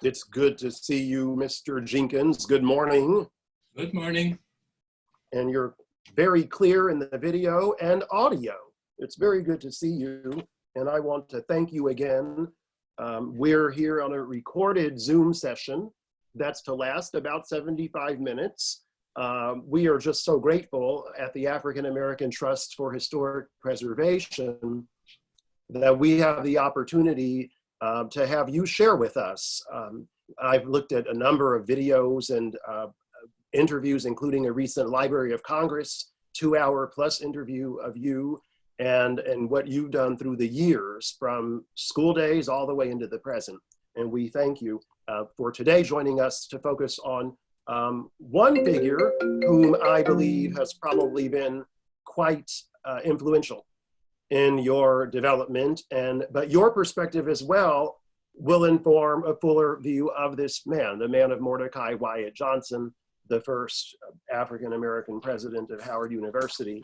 It's good to see you, Mr. Jenkins. Good morning. Good morning. And you're very clear in the video and audio. It's very good to see you. And I want to thank you again. We're here on a recorded Zoom session that's to last about 75 minutes. We are just so grateful at the African American Trust for Historic Preservation that we have the opportunity to have you share with us. I've looked at a number of videos and interviews, including a recent Library of Congress 2-hour plus interview of you and what you've done through the years from school days all the way into the present. And we thank you for today joining us to focus on one figure whom I believe has probably been quite influential in your development, but your perspective as well will inform a fuller view of this man, the man of Mordecai Wyatt Johnson, the first African-American president of Howard University,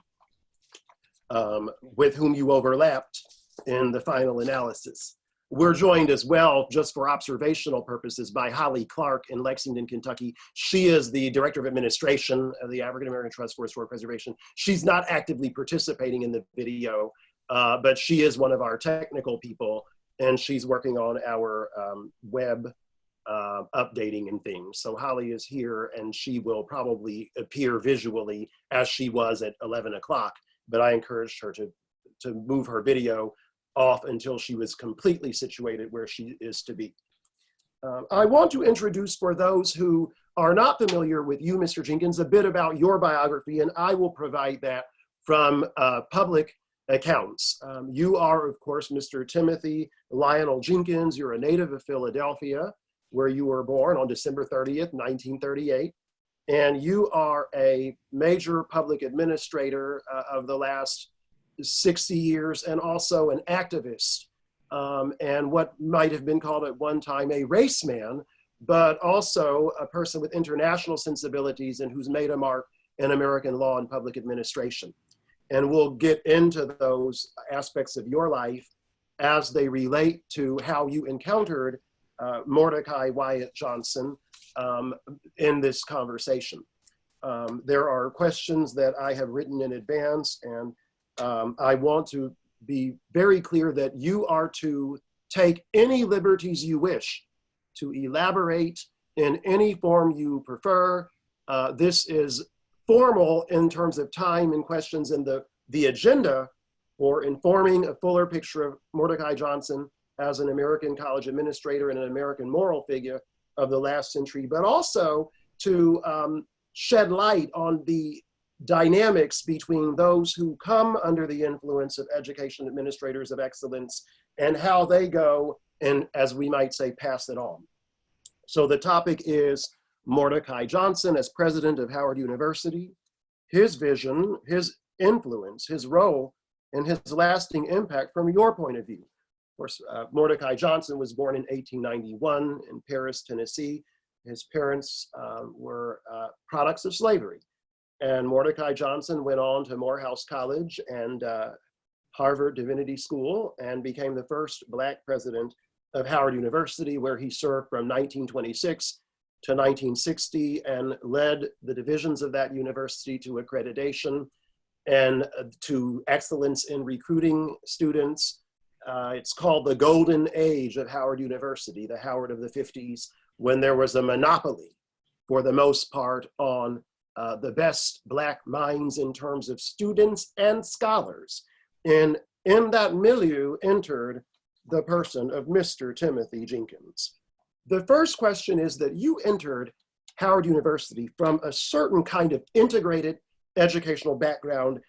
with whom you overlapped in the final analysis. We're joined as well, just for observational purposes, by Holly Clark in Lexington, Kentucky. She is the Director of Administration of the African American Trust for Historic Preservation. She's not actively participating in the video, but she is one of our technical people, and she's working on our web updating and things. So Holly is here, and she will probably appear visually as she was at 11 o'clock, but I encouraged her to move her video off until she was completely situated where she is to be. I want to introduce, for those who are not familiar with you, Mr. Jenkins, a bit about your biography, and I will provide that from public accounts. You are, of course, Mr. Timothy Lionel Jenkins. You're a native of Philadelphia, where you were born on December 30th, 1938. And you are a major public administrator of the last 60 years, and also an activist, and what might have been called at one time a race man, but also a person with international sensibilities and who's made a mark in American law and public administration. And we'll get into those aspects of your life as they relate to how you encountered Mordecai Wyatt Johnson in this conversation. There are questions that I have written in advance, and I want to be very clear that you are to take any liberties you wish to elaborate in any form you prefer. This is formal in terms of time and questions, and the agenda for informing a fuller picture of Mordecai Johnson as an American college administrator and an American moral figure of the last century, but also to shed light on the dynamics between those who come under the influence of education administrators of excellence and how they go and, as we might say, pass it on. So the topic is Mordecai Johnson as president of Howard University, his vision, his influence, his role, and his lasting impact from your point of view. Of course, Mordecai Johnson was born in 1891 in Paris, Tennessee. His parents were products of slavery. And Mordecai Johnson went on to Morehouse College and Harvard Divinity School and became the first Black president of Howard University, where he served from 1926 to 1960 and led the divisions of that university to accreditation and to excellence in recruiting students. It's called the golden age of Howard University, the Howard of the 50s, when there was a monopoly, for the most part, on the best Black minds in terms of students and scholars. And in that milieu entered the person of Mr. Timothy Jenkins. The first question is that you entered Howard University from a certain kind of integrated educational background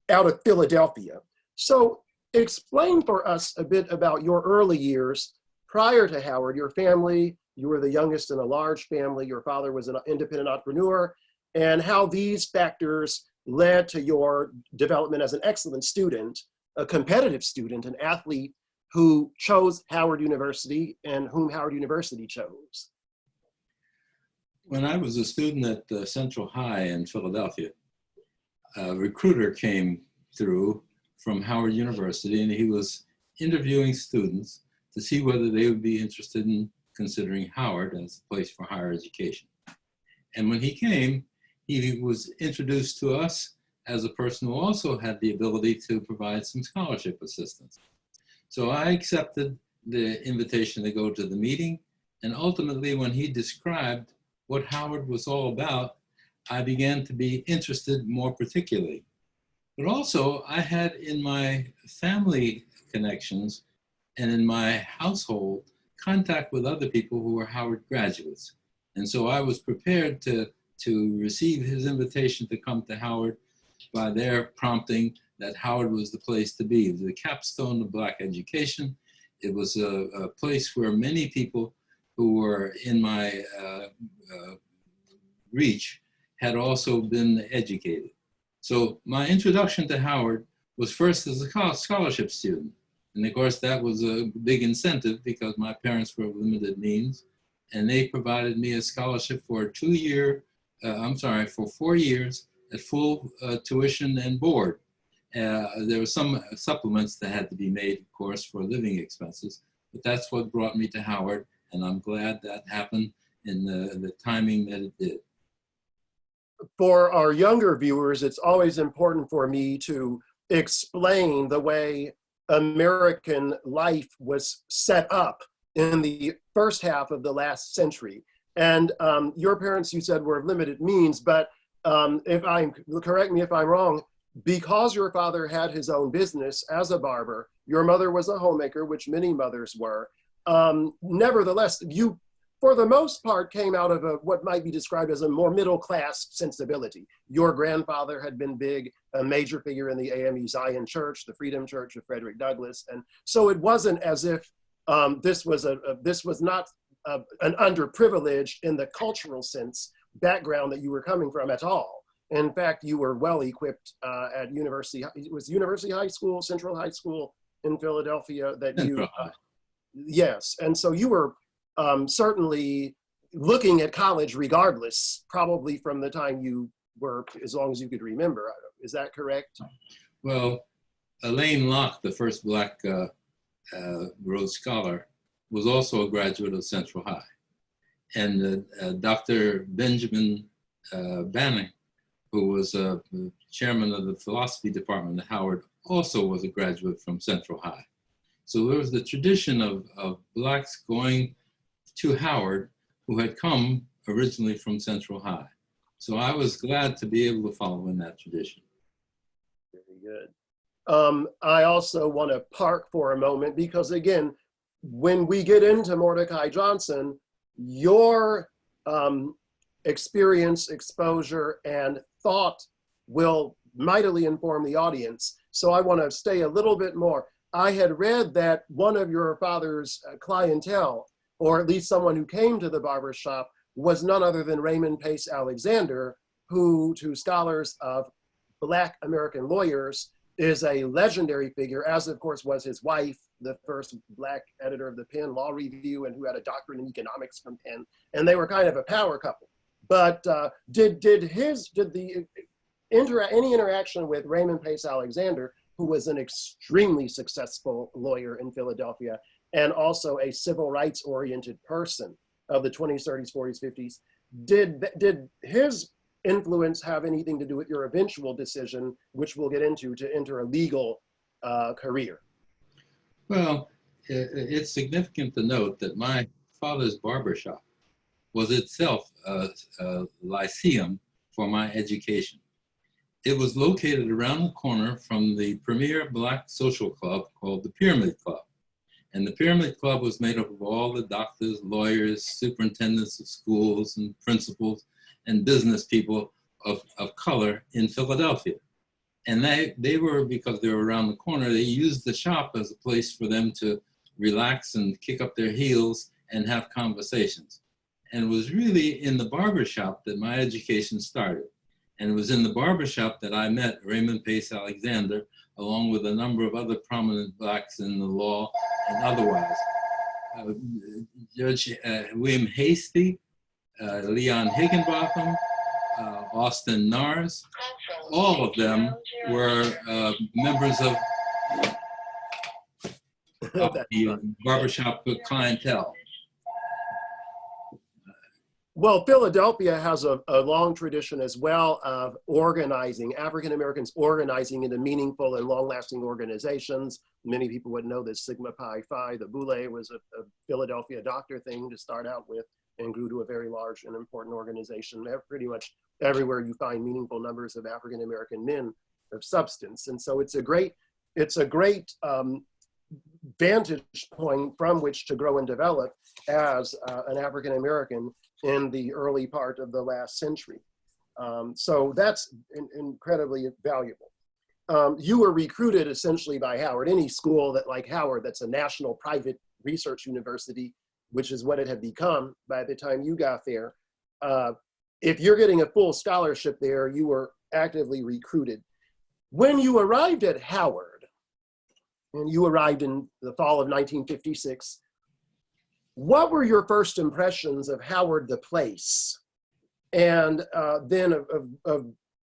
out of Philadelphia. So explain for us a bit about your early years prior to Howard, your family. You were the youngest in a large family. Your father was an independent entrepreneur, and how these factors led to your development as an excellent student, a competitive student, an athlete who chose Howard University and whom Howard University chose. When I was a student at Central High in Philadelphia, a recruiter came through from Howard University, and he was interviewing students to see whether they would be interested in considering Howard as a place for higher education. And when he came, he was introduced to us as a person who also had the ability to provide some scholarship assistance. So I accepted the invitation to go to the meeting, and ultimately when he described what Howard was all about, I began to be interested more particularly. But also I had in my family connections and in my household contact with other people who were Howard graduates. And so I was prepared to receive his invitation to come to Howard by their prompting that Howard was the place to be. It was the capstone of Black education. It was a place where many people who were in my reach had also been educated. So my introduction to Howard was first as a scholarship student. And of course that was a big incentive because my parents were of limited means, and they provided me a scholarship for a 4 years at full tuition and board. There were some supplements that had to be made, of course, for living expenses, but that's what brought me to Howard, and I'm glad that happened in the timing that it did. For our younger viewers, it's always important for me to explain the way American life was set up in the first half of the last century. And your parents, you said, were of limited means, but correct me if I'm wrong, because your father had his own business as a barber, your mother was a homemaker, which many mothers were. Nevertheless, you, for the most part, came out of what might be described as a more middle-class sensibility. Your grandfather had been big, a major figure in the AME Zion Church, the Freedom Church of Frederick Douglass. And so it wasn't as if this was not an underprivileged in the cultural sense background that you were coming from at all. In fact, you were well equipped at University. It was University High School, Central High School in Philadelphia that you, yes. And so you were certainly looking at college regardless, probably from the time you were, as long as you could remember. Is that correct? Well, Elaine Locke, the first Black Rhodes Scholar, was also a graduate of Central High. And Dr. Benjamin Banning, who was chairman of the philosophy department at Howard, also was a graduate from Central High. So there was the tradition of Blacks going to Howard who had come originally from Central High. So I was glad to be able to follow in that tradition. Very good. I also want to park for a moment because, again, when we get into Mordecai Johnson, your experience, exposure, and thought will mightily inform the audience. So I want to stay a little bit more. I had read that one of your father's clientele, or at least someone who came to the barber shop, was none other than Raymond Pace Alexander, who to scholars of Black American lawyers is a legendary figure, as of course was his wife, the first Black editor of the Penn Law Review and who had a doctorate in economics from Penn. And they were kind of a power couple. But did any interaction with Raymond Pace Alexander, who was an extremely successful lawyer in Philadelphia and also a civil rights oriented person of the 20s, 30s, 40s, 50s, did his influence have anything to do with your eventual decision, which we'll get into, to enter a legal career? Well, it's significant to note that my father's barbershop was itself a lyceum for my education. It was located around the corner from the premier Black social club called the Pyramid Club. And the Pyramid Club was made up of all the doctors, lawyers, superintendents of schools, and principals, and business people of color in Philadelphia. And they were, because they were around the corner, they used the shop as a place for them to relax and kick up their heels and have conversations. And it was really in the barbershop that my education started. And it was in the barbershop that I met Raymond Pace Alexander, along with a number of other prominent Blacks in the law and otherwise. Judge William Hasty, Leon Higginbotham, Austin Nars, all of them were members of the barbershop clientele. Well, Philadelphia has a long tradition as well of organizing, African Americans organizing into meaningful and long-lasting organizations. Many people would know that Sigma Pi Phi, the Boule, was a Philadelphia doctor thing to start out with and grew to a very large and important organization. Pretty much everywhere you find meaningful numbers of African American men of substance. And so it's a great vantage point from which to grow and develop as an African American in the early part of the last century. So that's incredibly valuable. You were recruited essentially by Howard. Any school that, like Howard, that's a national private research university, which is what it had become by the time you got there, if you're getting a full scholarship there, you were actively recruited. When you arrived at Howard, and you arrived in the fall of 1956, what were your first impressions of Howard the place, and then of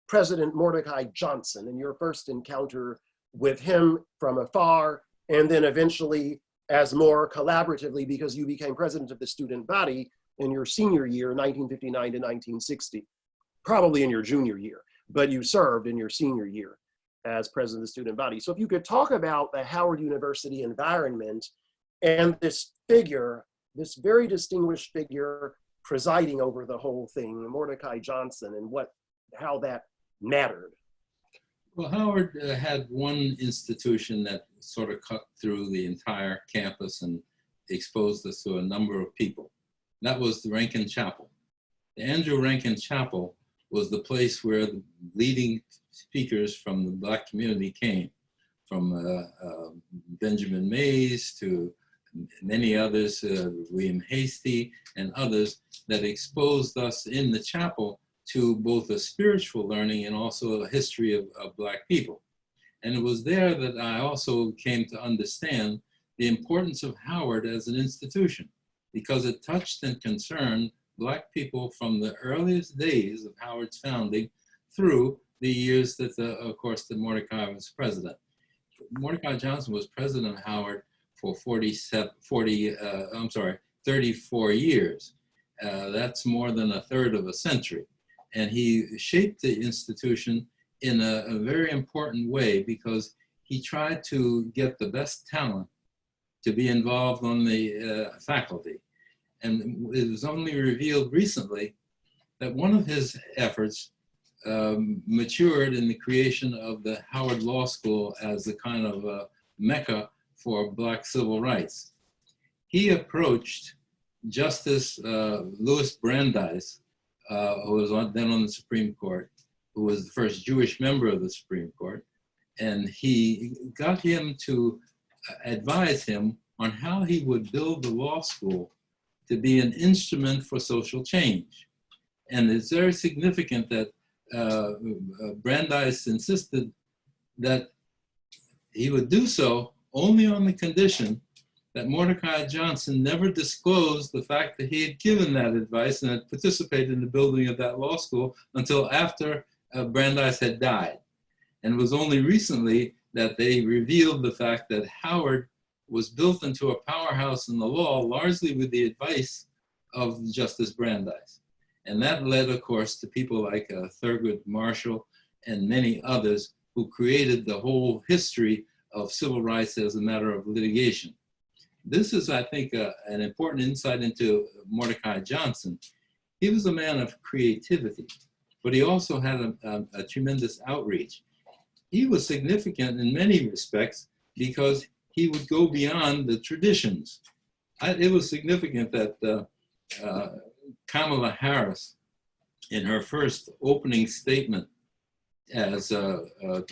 President Mordecai Johnson, and your first encounter with him from afar, and then eventually as more collaboratively, because you became president of the student body in your senior year, 1959 to 1960, probably in your junior year, but you served in your senior year as president of the student body. So if you could talk about the Howard University environment and this figure, this very distinguished figure presiding over the whole thing, Mordecai Johnson, and how that mattered. Well, Howard had one institution that sort of cut through the entire campus and exposed us to a number of people. That was the Rankin Chapel. The Andrew Rankin Chapel was the place where the leading speakers from the Black community came, from Benjamin Mays to many others, William Hastie and others, that exposed us in the chapel to both a spiritual learning and also a history of Black people. And it was there that I also came to understand the importance of Howard as an institution, because it touched and concerned Black people from the earliest days of Howard's founding through the years that, of course, that Mordecai was president. Mordecai Johnson was president of Howard for 34 years. That's more than a third of a century. And he shaped the institution in a very important way, because he tried to get the best talent to be involved on the faculty. And it was only revealed recently that one of his efforts matured in the creation of the Howard Law School as a kind of Mecca for Black civil rights. He approached Justice Louis Brandeis, who was then on the Supreme Court, who was the first Jewish member of the Supreme Court, and he got him to advise him on how he would build the law school to be an instrument for social change. And it's very significant that Brandeis insisted that he would do so only on the condition that Mordecai Johnson never disclosed the fact that he had given that advice and had participated in the building of that law school until after Brandeis had died. And it was only recently that they revealed the fact that Howard was built into a powerhouse in the law, largely with the advice of Justice Brandeis. And that led, of course, to people like Thurgood Marshall and many others who created the whole history of civil rights as a matter of litigation. This is, I think, an important insight into Mordecai Johnson. He was a man of creativity, but he also had a tremendous outreach. He was significant in many respects because he would go beyond the traditions. It was significant that Kamala Harris, in her first opening statement as a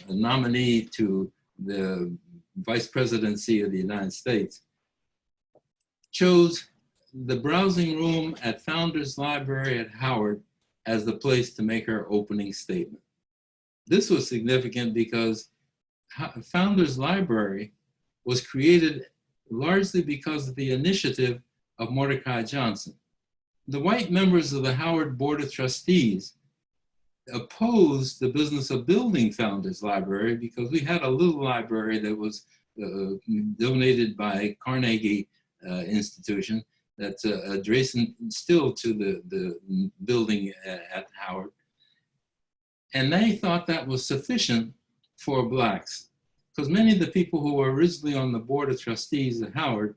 nominee to the vice presidency of the United States, chose the browsing room at Founders Library at Howard as the place to make her opening statement. This was significant because Founders Library was created largely because of the initiative of Mordecai Johnson. The white members of the Howard Board of Trustees opposed the business of building Founders Library because we had a little library that was donated by Carnegie Institution that's adjacent still to the building at Howard. And they thought that was sufficient for blacks, because many of the people who were originally on the board of trustees at Howard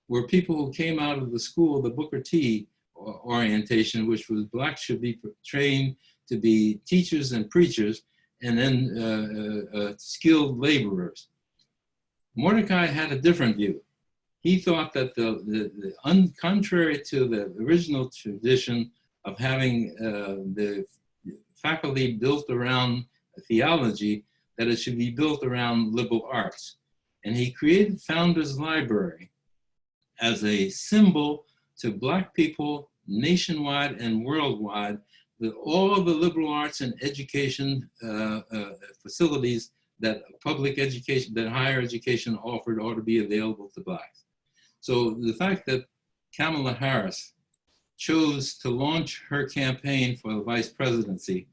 were people who came out of the school, the Booker T orientation, which was blacks should be trained to be teachers and preachers, and then skilled laborers. Mordecai had a different view. He thought that contrary to the original tradition of having the faculty built around theology, that it should be built around liberal arts. And he created Founders Library as a symbol to Black people nationwide and worldwide, that all of the liberal arts and education facilities that public education, that higher education offered ought to be available to Blacks. So the fact that Kamala Harris chose to launch her campaign for the vice presidency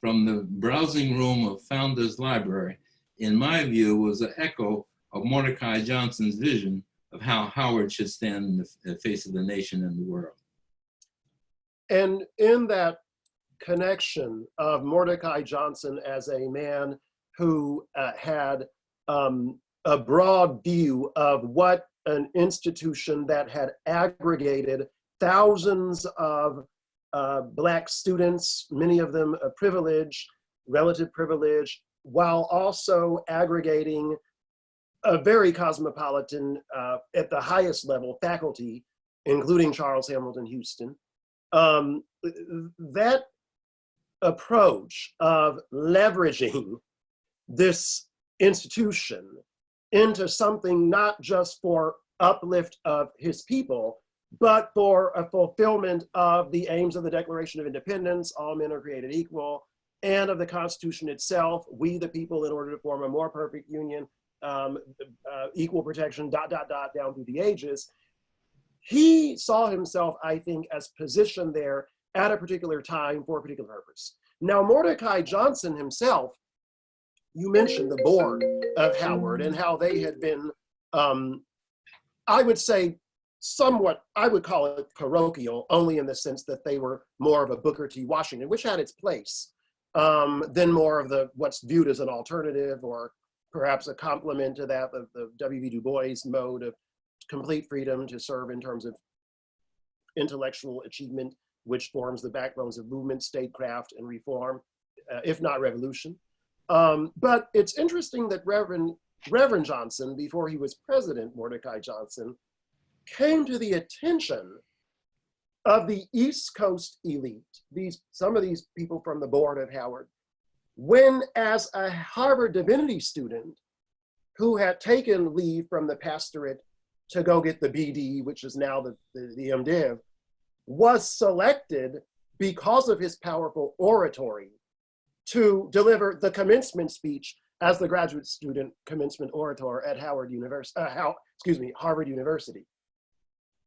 from the browsing room of Founders Library, in my view, was an echo of Mordecai Johnson's vision of how Howard should stand in the face of the nation and the world. And in that connection of Mordecai Johnson as a man who had a broad view of what an institution that had aggregated thousands of Black students, many of them a privilege, relative privilege, while also aggregating a very cosmopolitan, at the highest level, faculty, including Charles Hamilton Houston. That approach of leveraging this institution into something not just for uplift of his people, but for a fulfillment of the aims of the Declaration of Independence, all men are created equal, and of the Constitution itself, we the people, in order to form a more perfect union, equal protection, ... down through the ages. He saw himself, I think, as positioned there at a particular time for a particular purpose. Now, Mordecai Johnson himself, you mentioned the board of Howard and how they had been, I would say, somewhat, I would call it parochial, only in the sense that they were more of a Booker T. Washington, which had its place, than more of the what's viewed as an alternative or perhaps a complement to that of the W.B. Du Bois mode of complete freedom to serve in terms of intellectual achievement, which forms the backbones of movement, statecraft, and reform, if not revolution. But it's interesting that Reverend Johnson, before he was president, Mordecai Johnson, came to the attention of the East Coast elite, some of these people from the board of Howard, when as a Harvard divinity student who had taken leave from the pastorate to go get the BD, which is now the MDiv, was selected because of his powerful oratory to deliver the commencement speech as the graduate student commencement orator at Harvard University.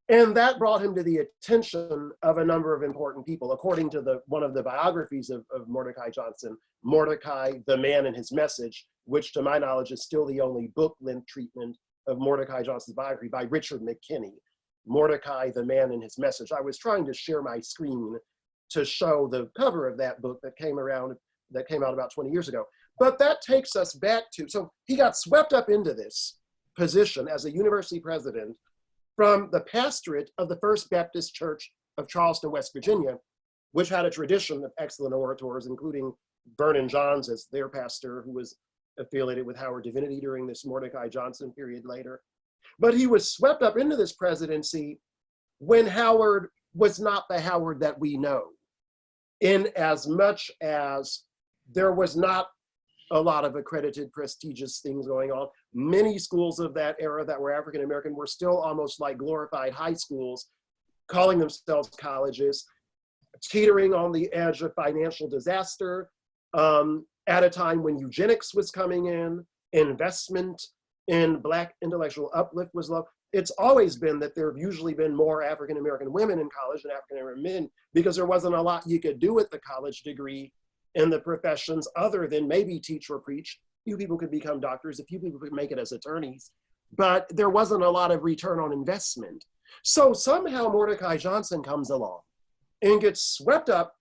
And that brought him to the attention of a number of important people. According to one of the biographies of Mordecai Johnson, Mordecai, the Man and His Message, which to my knowledge is still the only book-length treatment of Mordecai Johnson's biography by Richard McKinney, Mordecai, the Man and His Message. I was trying to share my screen to show the cover of that book that came out about 20 years ago. But that takes us back to, so he got swept up into this position as a university president from the pastorate of the First Baptist Church of Charleston, West Virginia, which had a tradition of excellent orators, including Vernon Johns as their pastor, who was affiliated with Howard Divinity during this Mordecai Johnson period later. But he was swept up into this presidency when Howard was not the Howard that we know, in as much as there was not a lot of accredited, prestigious things going on. Many schools of that era that were African-American were still almost like glorified high schools, calling themselves colleges, teetering on the edge of financial disaster, at a time when eugenics was coming in, investment in Black intellectual uplift was low. It's always been that there have usually been more African-American women in college than African-American men, because there wasn't a lot you could do with the college degree in the professions other than maybe teach or preach. Few people could become doctors, a few people could make it as attorneys, but there wasn't a lot of return on investment. So somehow Mordecai Johnson comes along and gets swept up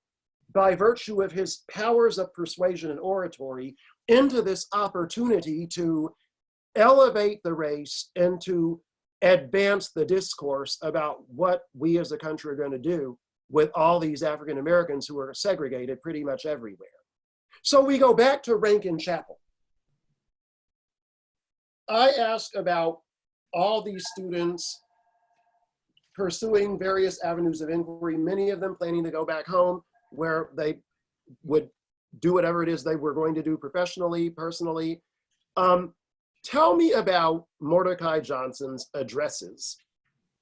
by virtue of his powers of persuasion and oratory into this opportunity to elevate the race and to advance the discourse about what we as a country are going to do with all these African Americans who are segregated pretty much everywhere. So we go back to Rankin Chapel. I ask about all these students pursuing various avenues of inquiry, many of them planning to go back home where they would do whatever it is they were going to do professionally, personally. Tell me about Mordecai Johnson's addresses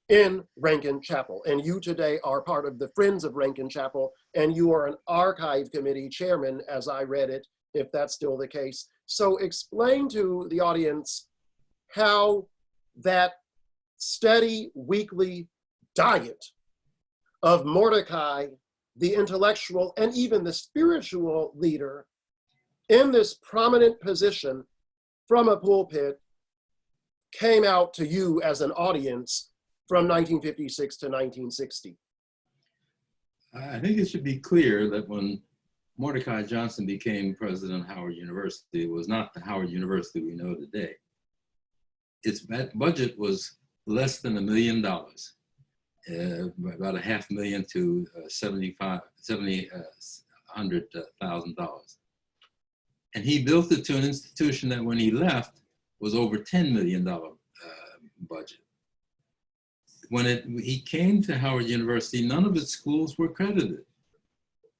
in Rankin Chapel. And you today are part of the Friends of Rankin Chapel, and you are an archive committee chairman, as I read it, if that's still the case. So explain to the audience how that steady weekly diet of Mordecai, the intellectual and even the spiritual leader in this prominent position from a pulpit, came out to you as an audience from 1956 to 1960. I think it should be clear that when Mordecai Johnson became president of Howard University, it was not the Howard University we know today. Its budget was less than $1 million, about $500,000 to $700,000. And he built it to an institution that when he left was over $10 million budget. When he came to Howard University, none of its schools were credited.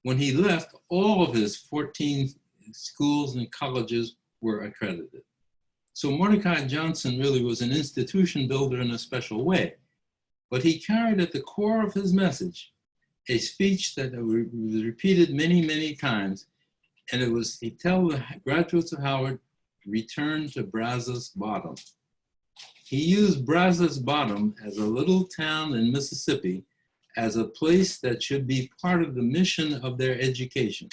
When he left, all of his 14 schools and colleges were accredited. So Mordecai Johnson really was an institution builder in a special way. But he carried at the core of his message a speech that was repeated many, many times. And it was, he told the graduates of Howard, return to Brazos Bottom. He used Brazos Bottom as a little town in Mississippi as a place that should be part of the mission of their education.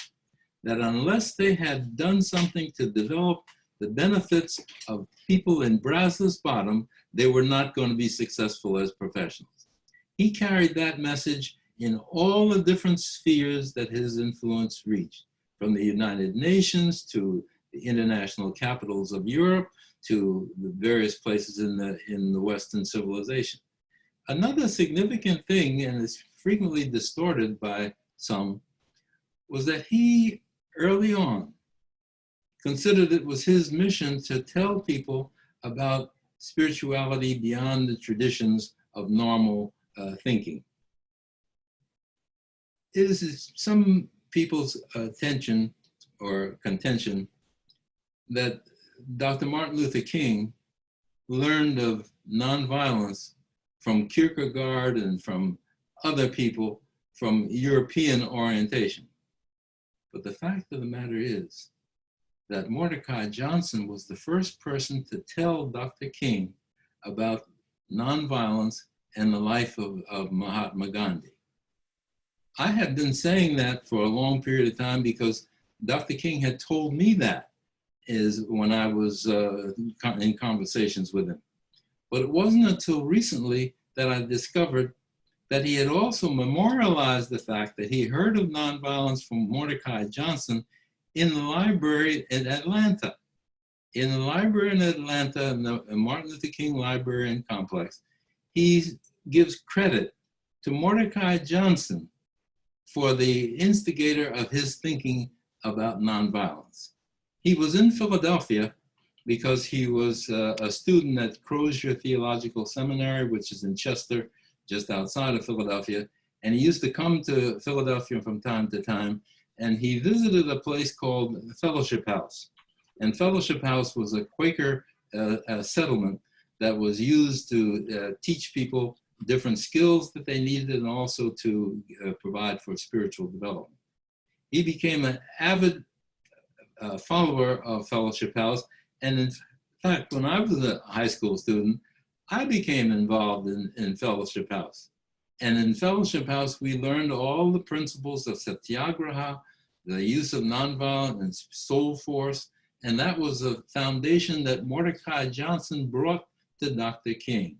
That unless they had done something to develop the benefits of people in Brazos Bottom, they were not going to be successful as professionals. He carried that message in all the different spheres that his influence reached, from the United Nations to the international capitals of Europe to the various places in the Western civilization. Another significant thing, and it's frequently distorted by some, was that he early on considered it was his mission to tell people about spirituality beyond the traditions of normal thinking. It is some people's attention or contention that Dr. Martin Luther King learned of nonviolence from Kierkegaard and from other people from European orientation. But the fact of the matter is that Mordecai Johnson was the first person to tell Dr. King about nonviolence and the life of Mahatma Gandhi. I had been saying that for a long period of time because Dr. King had told me that is when I was in conversations with him. But it wasn't until recently that I discovered that he had also memorialized the fact that he heard of nonviolence from Mordecai Johnson in the library in Atlanta. In the library in Atlanta, in the Martin Luther King Library and Complex, he gives credit to Mordecai Johnson for the instigator of his thinking about nonviolence. He was in Philadelphia because he was a student at Crozier Theological Seminary, which is in Chester, just outside of Philadelphia. And he used to come to Philadelphia from time to time, and he visited a place called Fellowship House. And Fellowship House was a Quaker settlement that was used to teach people different skills that they needed and also to provide for spiritual development. He became an avid follower of Fellowship House. And in fact, when I was a high school student, I became involved in Fellowship House. And in Fellowship House, we learned all the principles of satyagraha, the use of nonviolence and soul force. And that was a foundation that Mordecai Johnson brought to Dr. King.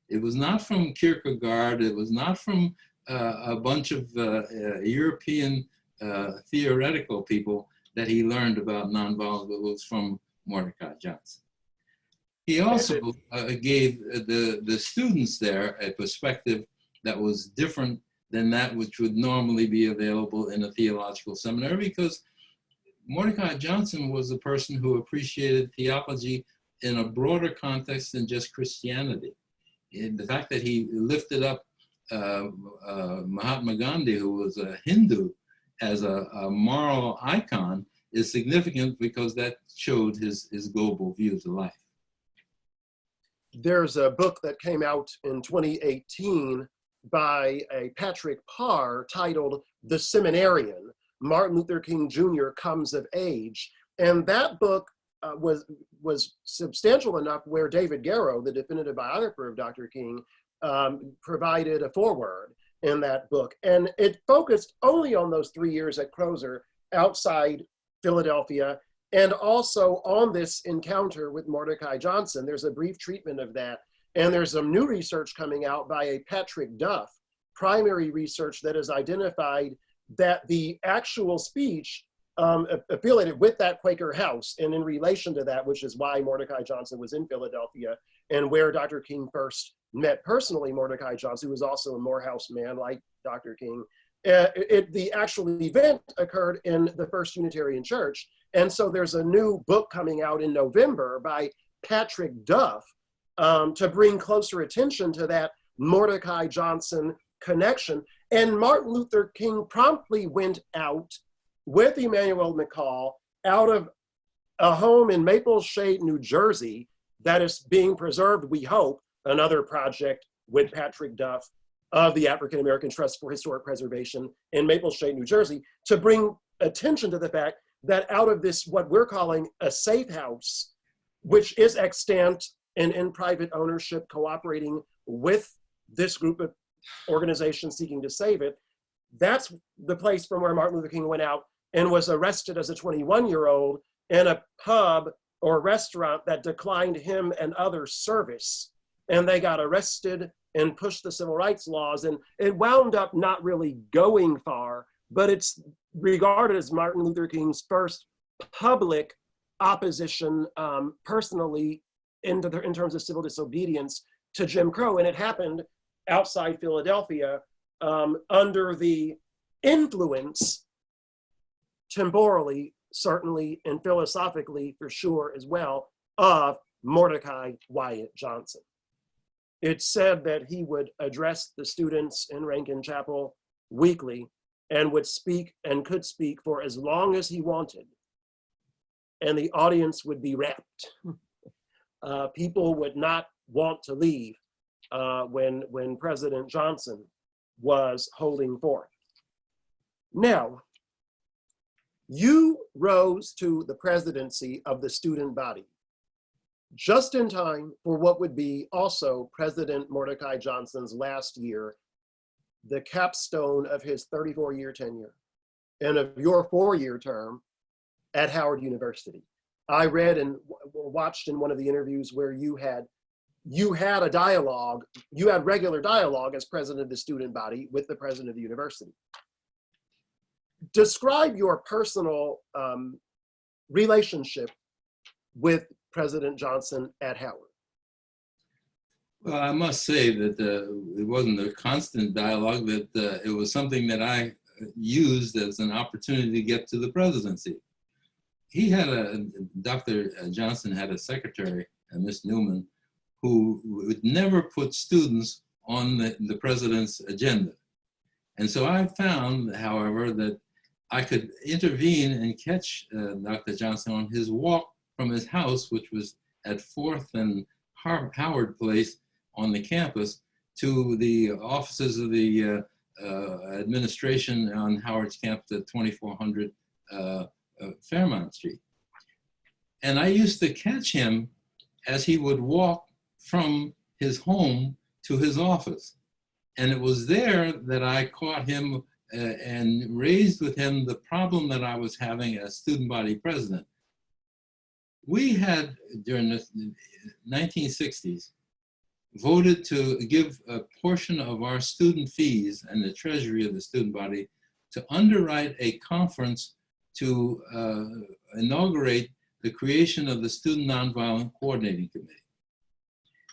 It was not from Kierkegaard. It was not from a bunch of European theoretical people that he learned about nonviolence, but it was from Mordecai Johnson. He also gave the students there a perspective that was different than that which would normally be available in a theological seminary, because Mordecai Johnson was a person who appreciated theology in a broader context than just Christianity. And the fact that he lifted up Mahatma Gandhi, who was a Hindu, as a moral icon is significant because that showed his global view to life. There's a book that came out in 2018 by a Patrick Parr titled The Seminarian, Martin Luther King Jr. Comes of Age. And that book was substantial enough where David Garrow, the definitive biographer of Dr. King, provided a foreword in that book. And it focused only on those 3 years at Crozer outside Philadelphia, and also on this encounter with Mordecai Johnson. There's a brief treatment of that. And there's some new research coming out by a Patrick Duff, primary research that has identified that the actual speech affiliated with that Quaker house, and in relation to that, which is why Mordecai Johnson was in Philadelphia, and where Dr. King first met personally Mordecai Johnson, who was also a Morehouse man like Dr. King. The actual event occurred in the First Unitarian Church. And so there's a new book coming out in November by Patrick Duff to bring closer attention to that Mordecai Johnson connection. And Martin Luther King promptly went out with Emanuel McCall out of a home in Maple Shade, New Jersey, that is being preserved, we hope, another project with Patrick Duff of the African American Trust for Historic Preservation in Maple Shade, New Jersey, to bring attention to the fact that out of this, what we're calling a safe house, which is extant and in private ownership, cooperating with this group of organizations seeking to save it, that's the place from where Martin Luther King went out and was arrested as a 21-year-old in a pub or restaurant that declined him and others service. And they got arrested and pushed the civil rights laws. And it wound up not really going far, but it's regarded as Martin Luther King's first public opposition personally in terms of civil disobedience to Jim Crow. And it happened outside Philadelphia under the influence, temporally, certainly, and philosophically for sure as well, of Mordecai Wyatt Johnson. It's said that he would address the students in Rankin Chapel weekly and would speak and could speak for as long as he wanted. And the audience would be rapt. People would not want to leave when President Johnson was holding forth. Now, you rose to the presidency of the student body just in time for what would be also President Mordecai Johnson's last year, the capstone of his 34-year tenure and of your 4-year term at Howard University. I read and watched in one of the interviews where you had a dialogue, you had regular dialogue as president of the student body with the president of the university. Describe your personal relationship with President Johnson at Howard. Well, I must say that it wasn't a constant dialogue, that it was something that I used as an opportunity to get to the presidency. He had Dr. Johnson had a secretary, Miss Newman, who would never put students on the president's agenda. And so I found, however, that I could intervene and catch Dr. Johnson on his walk from his house, which was at 4th and Howard Place on the campus, to the offices of the administration on Howard's campus at 2400 Fairmount Street. And I used to catch him as he would walk from his home to his office. And it was there that I caught him and raised with him the problem that I was having as student body president. We had, during the 1960s, voted to give a portion of our student fees and the treasury of the student body to underwrite a conference to inaugurate the creation of the Student Nonviolent Coordinating Committee.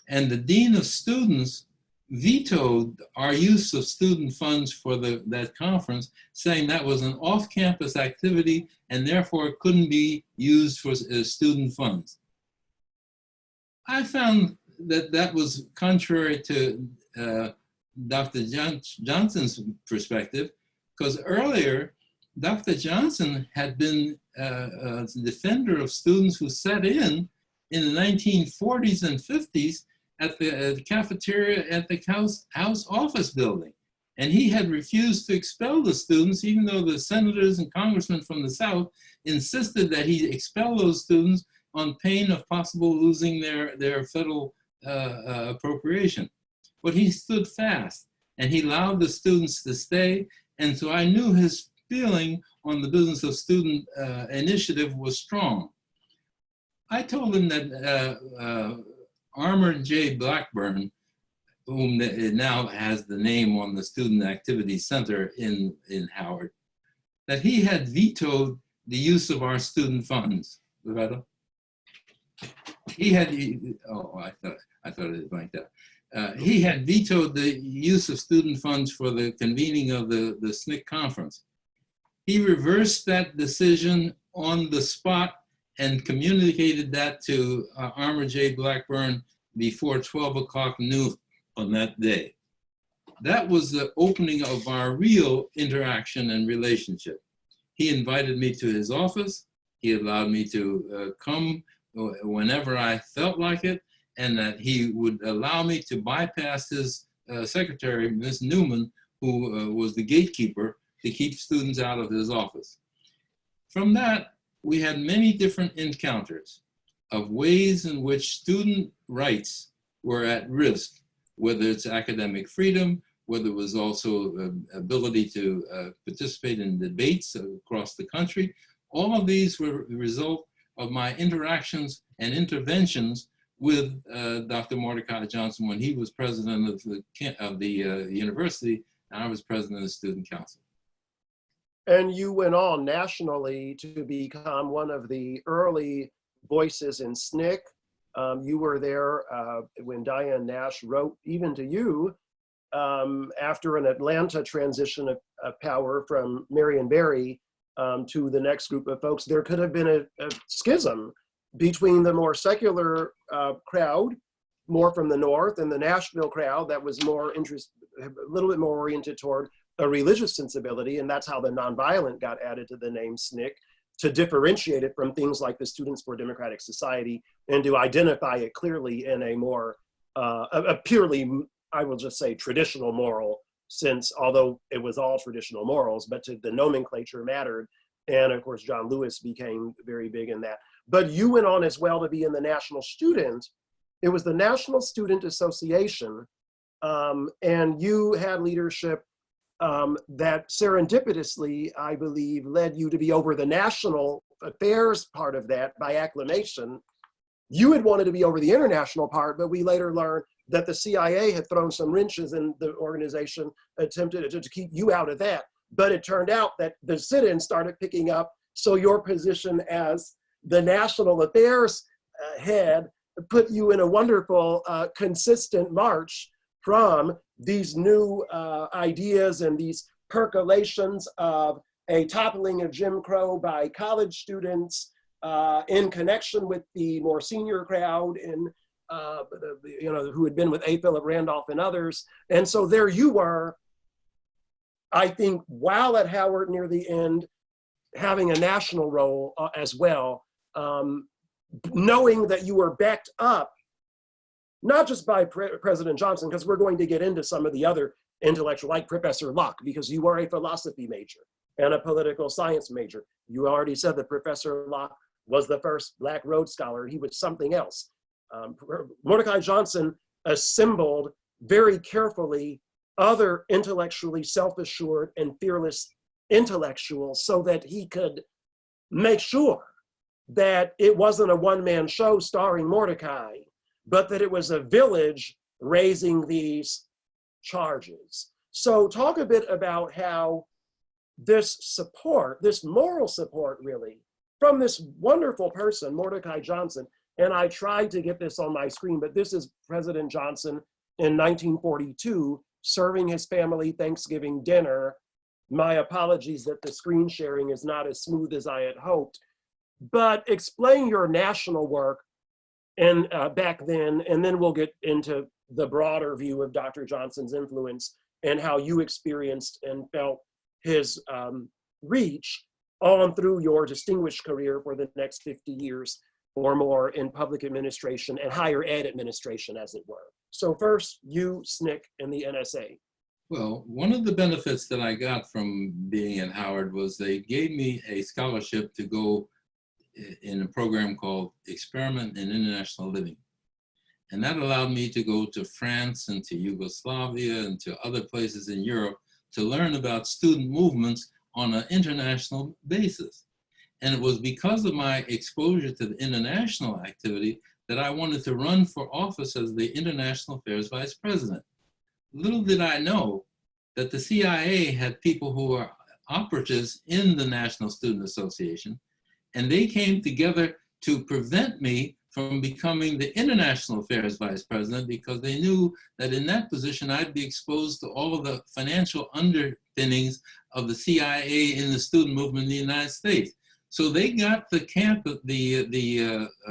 And the Dean of Students vetoed our use of student funds for that conference, saying that was an off-campus activity and therefore couldn't be used for student funds. I found that that was contrary to Dr. Johnson's perspective, because earlier, Dr. Johnson had been a defender of students who sat in the 1940s and 50s at the cafeteria at the House office building. And he had refused to expel the students, even though the senators and congressmen from the South insisted that he expel those students on pain of possible losing their federal appropriation. But he stood fast and he allowed the students to stay. And so I knew his feeling on the business of student initiative was strong. I told him that Armour J. Blackburn, whom now has the name on the Student Activity Center in Howard, that he had vetoed the use of our student funds. Loretta? He had, oh, I thought it blanked out. He had vetoed the use of student funds for the convening of the SNCC conference. He reversed that decision on the spot and communicated that to Armour J. Blackburn before 12 o'clock noon on that day. That was the opening of our real interaction and relationship. He invited me to his office. He allowed me to come whenever I felt like it, and that he would allow me to bypass his secretary, Ms. Newman, who was the gatekeeper to keep students out of his office. From that, we had many different encounters of ways in which student rights were at risk, whether it's academic freedom, whether it was also ability to participate in debates across the country. All of these were the result of my interactions and interventions with Dr. Mordecai Johnson when he was president of the university, and I was president of the student council. And you went on nationally to become one of the early voices in SNCC. You were there when Diane Nash wrote even to you after an Atlanta transition of power from Marion Barry to the next group of folks. There could have been a schism between the more secular crowd, more from the North, and the Nashville crowd that was more a little bit more oriented toward a religious sensibility, and that's how the Nonviolent got added to the name SNCC, to differentiate it from things like the Students for Democratic Society and to identify it clearly in a more, a purely, I will just say, traditional moral sense, although it was all traditional morals, but to the nomenclature mattered. And of course, John Lewis became very big in that. But you went on as well to be in the National Student. It was the National Student Association, and you had leadership that serendipitously, I believe, led you to be over the national affairs part of that by acclamation. You had wanted to be over the international part, but we later learned that the CIA had thrown some wrenches in the organization, attempted to keep you out of that. But it turned out that the sit-in started picking up, so your position as the national affairs head put you in a wonderful, consistent march from these new ideas and these percolations of a toppling of Jim Crow by college students in connection with the more senior crowd and who had been with A. Philip Randolph and others. And so there you were, I think, while at Howard near the end, having a national role as well, knowing that you were backed up not just by President Johnson, because we're going to get into some of the other intellectual, like Professor Locke, because you are a philosophy major and a political science major. You already said that Professor Locke was the first Black Rhodes Scholar. He was something else. Mordecai Johnson assembled very carefully other intellectually self-assured and fearless intellectuals so that he could make sure that it wasn't a one-man show starring Mordecai, but that it was a village raising these charges. So talk a bit about how this support, this moral support really, from this wonderful person, Mordecai Johnson, and I tried to get this on my screen, but this is President Johnson in 1942, serving his family Thanksgiving dinner. My apologies that the screen sharing is not as smooth as I had hoped, but explain your national work and back then, and then we'll get into the broader view of Dr. Johnson's influence and how you experienced and felt his reach on through your distinguished career for the next 50 years or more in public administration and higher ed administration, as it were. So first, you, SNCC, and the NSA. Well, one of the benefits that I got from being at Howard was they gave me a scholarship to go in a program called Experiment in International Living. And that allowed me to go to France and to Yugoslavia and to other places in Europe to learn about student movements on an international basis. And it was because of my exposure to the international activity that I wanted to run for office as the International Affairs Vice President. Little did I know that the CIA had people who were operatives in the National Student Association, and they came together to prevent me from becoming the International Affairs Vice President because they knew that in that position I'd be exposed to all of the financial underpinnings of the CIA in the student movement in the United States. So they got the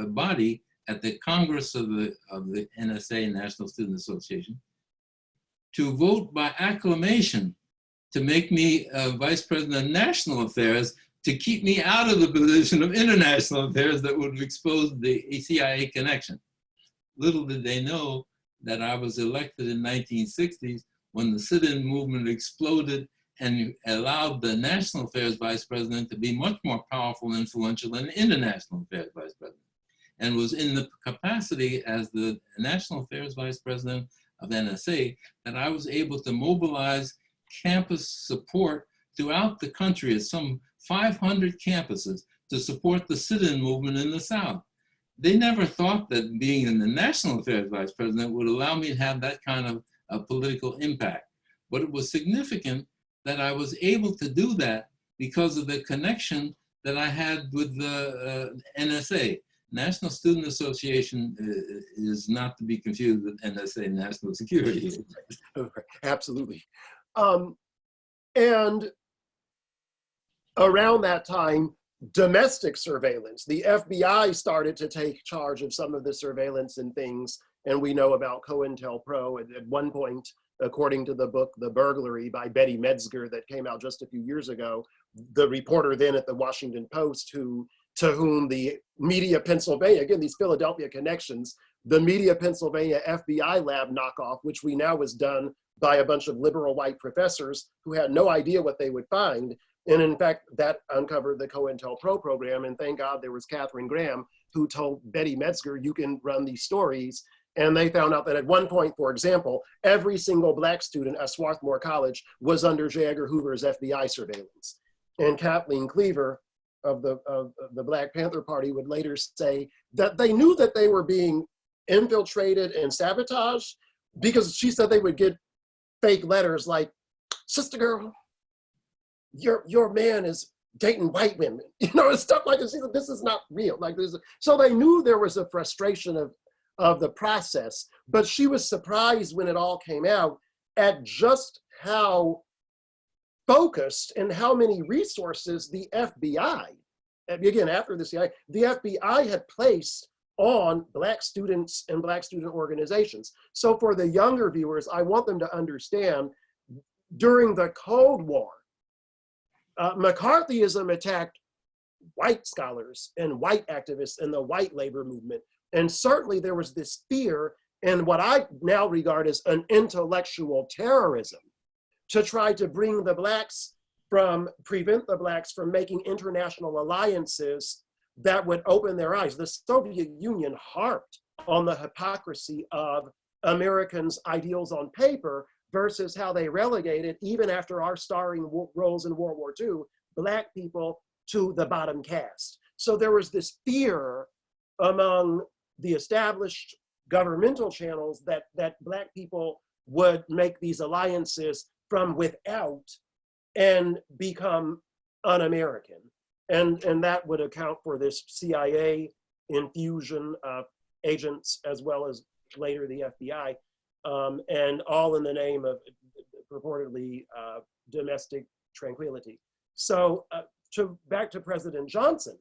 body at the Congress of the NSA, National Student Association, to vote by acclamation to make me Vice President of National Affairs, to keep me out of the position of international affairs that would have exposed the CIA connection. Little did they know that I was elected in the 1960s when the sit-in movement exploded and allowed the National Affairs Vice President to be much more powerful and influential than the International Affairs Vice President, and was in the capacity as the National Affairs Vice President of NSA that I was able to mobilize campus support throughout the country at some 500 campuses to support the sit-in movement in the South. They never thought that being in the National Affairs Vice President would allow me to have that kind of political impact. But it was significant that I was able to do that because of the connection that I had with the NSA. National Student Association is not to be confused with NSA, National Security. Absolutely. And around that time, domestic surveillance, the FBI started to take charge of some of the surveillance and things, and we know about COINTELPRO at one point, according to the book, The Burglary by Betty Metzger that came out just a few years ago, the reporter then at the Washington Post to whom the Media Pennsylvania, again, these Philadelphia connections, the Media Pennsylvania FBI lab knockoff, which we know was done by a bunch of liberal white professors who had no idea what they would find. And in fact, that uncovered the COINTELPRO program. And thank God there was Katharine Graham who told Betty Metzger, you can run these stories. And they found out that at one point, for example, every single Black student at Swarthmore College was under J. Edgar Hoover's FBI surveillance. And Kathleen Cleaver of the Black Panther Party would later say that they knew that they were being infiltrated and sabotaged because she said they would get fake letters like, sister girl, your man is dating white women, you know, and stuff like this. She said, this is not real. Like this. So they knew there was a frustration of the process, but she was surprised when it all came out at just how focused and how many resources the FBI, again, after the CIA, the FBI had placed on Black students and Black student organizations. So for the younger viewers, I want them to understand during the Cold War, McCarthyism attacked white scholars and white activists in the white labor movement. And certainly there was this fear and what I now regard as an intellectual terrorism to try to bring the Blacks prevent the Blacks from making international alliances that would open their eyes. The Soviet Union harped on the hypocrisy of Americans' ideals on paper versus how they relegated, even after our starring roles in World War II, Black people to the bottom caste. So there was this fear among the established governmental channels that Black people would make these alliances from without and become un-American. And that would account for this CIA infusion of agents, as well as later the FBI, and all in the name of purportedly domestic tranquility. So back to President Johnson,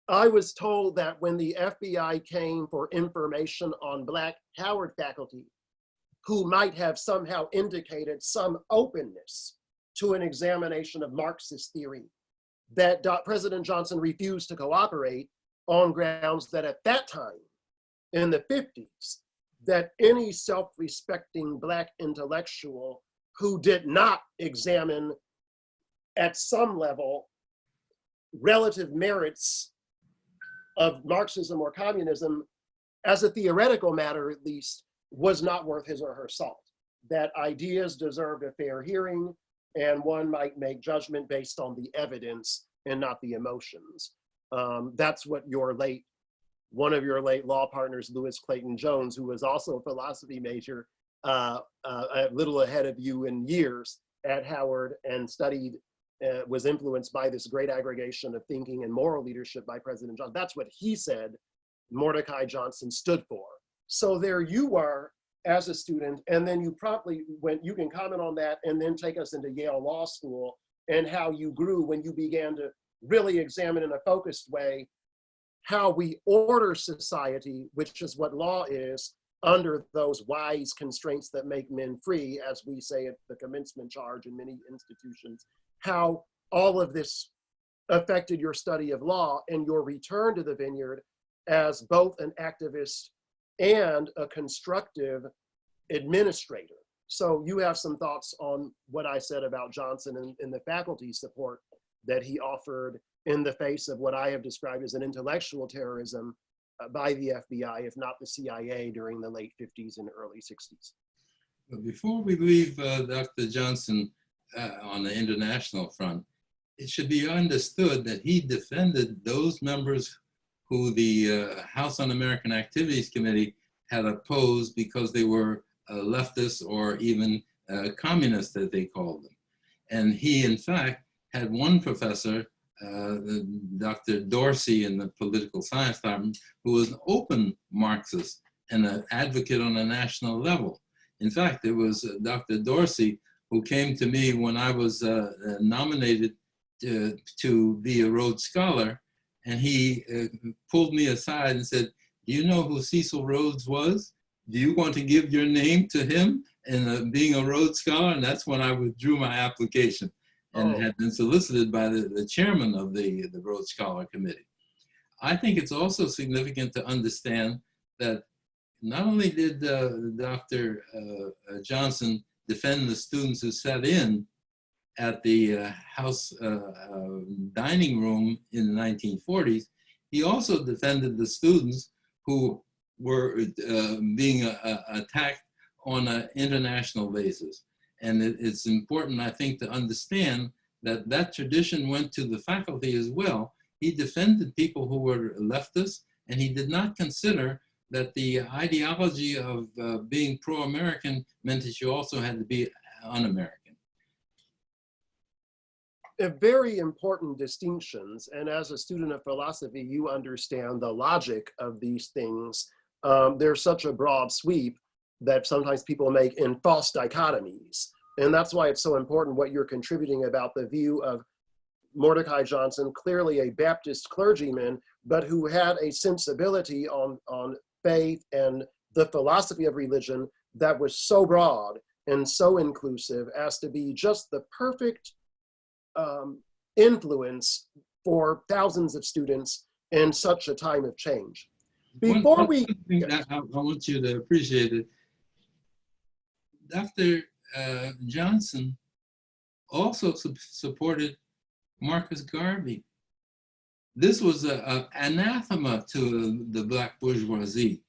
I was told that when the FBI came for information on Black Howard faculty who might have somehow indicated some openness to an examination of Marxist theory, that President Johnson refused to cooperate on grounds that at that time, in the 50s, that any self-respecting Black intellectual who did not examine at some level relative merits of Marxism or communism, as a theoretical matter at least, was not worth his or her salt. That ideas deserved a fair hearing, and one might make judgment based on the evidence and not the emotions. That's what one of your late law partners, Lewis Clayton Jones, who was also a philosophy major, a little ahead of you in years at Howard, and was influenced by this great aggregation of thinking and moral leadership by President Johnson. That's what he said Mordecai Johnson stood for. So there you are as a student, and then you can comment on that and then take us into Yale Law School and how you grew when you began to really examine in a focused way how we order society, which is what law is, under those wise constraints that make men free, as we say at the commencement charge in many institutions, how all of this affected your study of law and your return to the vineyard as both an activist and a constructive administrator. So you have some thoughts on what I said about Johnson and the faculty support that he offered in the face of what I have described as an intellectual terrorism by the FBI, if not the CIA, during the late 50s and early 60s. But before we leave Dr. Johnson on the international front, it should be understood that he defended those members who the House Un-American Activities Committee had opposed because they were leftists or even communists, as they called them. And he, in fact, had one professor, Dr. Dorsey in the political science department, who was an open Marxist and an advocate on a national level. In fact, it was Dr. Dorsey who came to me when I was nominated to be a Rhodes Scholar, and he pulled me aside and said, "Do you know who Cecil Rhodes was? Do you want to give your name to him in being a Rhodes Scholar?" And that's when I withdrew my application, and it had been solicited by the chairman of the Rhodes Scholar Committee. I think it's also significant to understand that not only did Dr. Johnson defend the students who sat in at the House dining room in the 1940s, he also defended the students who were being attacked on an international basis. And it's important, I think, to understand that that tradition went to the faculty as well. He defended people who were leftists, and he did not consider that the ideology of being pro-American meant that you also had to be un-American. Very important distinctions, and as a student of philosophy, you understand the logic of these things. There's such a broad sweep that sometimes people make in false dichotomies. And that's why it's so important what you're contributing about the view of Mordecai Johnson, clearly a Baptist clergyman, but who had a sensibility on faith and the philosophy of religion that was so broad and so inclusive as to be just the perfect influence for thousands of students in such a time of change. Before one thing that I want you to appreciate it, Dr. Johnson also supported Marcus Garvey. This was an anathema to the Black bourgeoisie,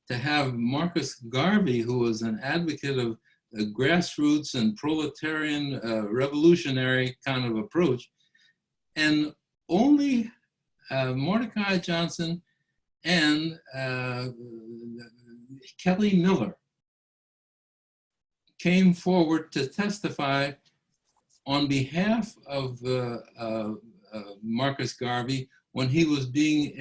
to have Marcus Garvey, who was an advocate of a grassroots and proletarian revolutionary kind of approach. And only Mordecai Johnson And Kelly Miller came forward to testify on behalf of Marcus Garvey when he was being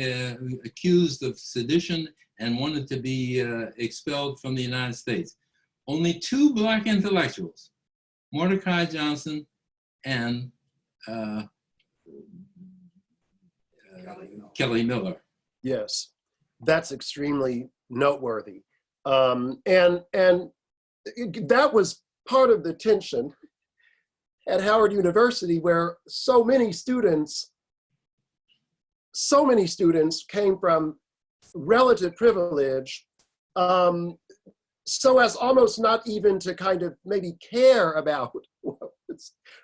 accused of sedition and wanted to be expelled from the United States. Only two Black intellectuals, Mordecai Johnson and Kelly Miller. Yes, that's extremely noteworthy. And that was part of the tension at Howard University, where so many students came from relative privilege, so as almost not even to kind of maybe care about what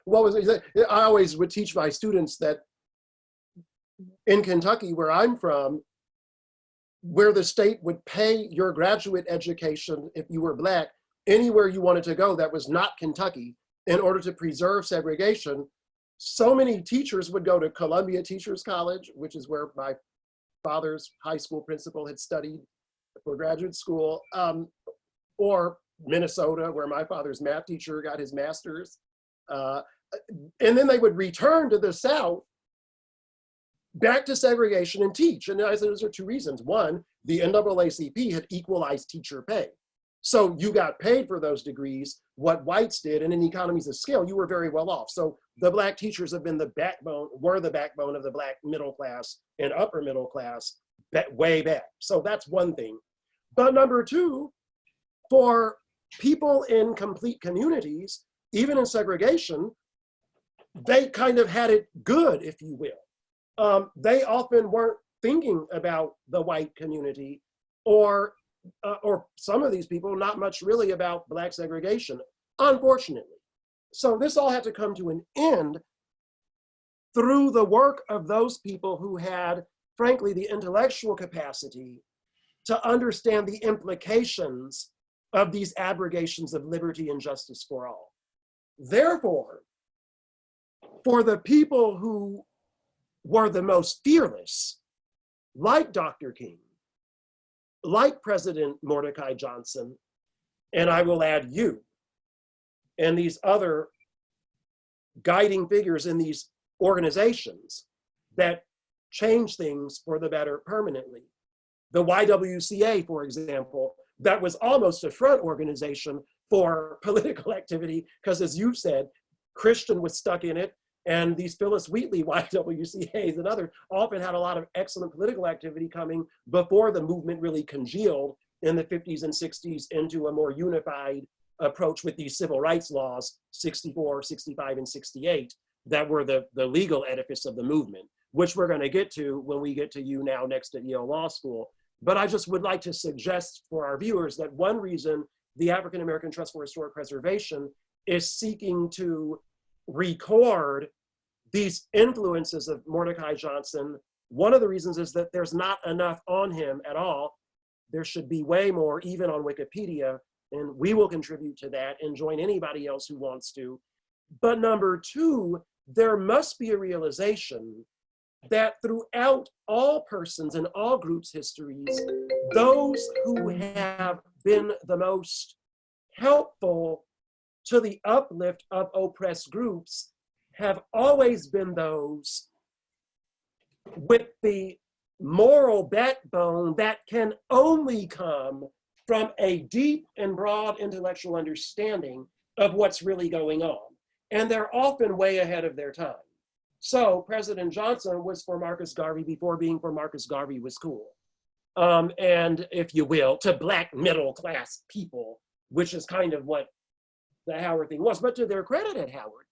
was. I always would teach my students that in Kentucky, where I'm from, where the state would pay your graduate education if you were Black, anywhere you wanted to go that was not Kentucky, in order to preserve segregation, so many teachers would go to Columbia Teachers College, which is where my father's high school principal had studied for graduate school, or Minnesota, where my father's math teacher got his master's. And then they would return to the South, back to segregation and teach. And I said, those are two reasons. One, the NAACP had equalized teacher pay. So you got paid for those degrees, what whites did, and in economies of scale, you were very well off. So the Black teachers have been were the backbone of the Black middle class and upper middle class way back. So that's one thing. But number two, for people in complete communities, even in segregation, they kind of had it good, if you will. They often weren't thinking about the white community, or some of these people, not much really about Black segregation, unfortunately. So this all had to come to an end through the work of those people who had, frankly, the intellectual capacity to understand the implications of these abrogations of liberty and justice for all. Therefore, for the people who were the most fearless, like Dr. King, like President Mordecai Johnson, and I will add you, and these other guiding figures in these organizations that change things for the better permanently. The YWCA, for example, that was almost a front organization for political activity, because as you've said, Christian was stuck in it, and these Phyllis Wheatley YWCAs and others often had a lot of excellent political activity coming before the movement really congealed in the 50s and 60s into a more unified approach with these civil rights laws, 64, 65, and 68, that were the legal edifice of the movement, which we're going to get to when we get to you now next at Yale Law School. But I just would like to suggest for our viewers that one reason the African American Trust for Historic Preservation is seeking to record these influences of Mordecai Johnson, one of the reasons is that there's not enough on him at all. There should be way more, even on Wikipedia, and we will contribute to that and join anybody else who wants to. But number two, there must be a realization that throughout all persons and all groups' histories, those who have been the most helpful to the uplift of oppressed groups have always been those with the moral backbone that can only come from a deep and broad intellectual understanding of what's really going on. And they're often way ahead of their time. So President Johnson was for Marcus Garvey before being for Marcus Garvey was cool. And if you will, to Black middle class people, which is kind of what the Howard thing was. But to their credit at Howard,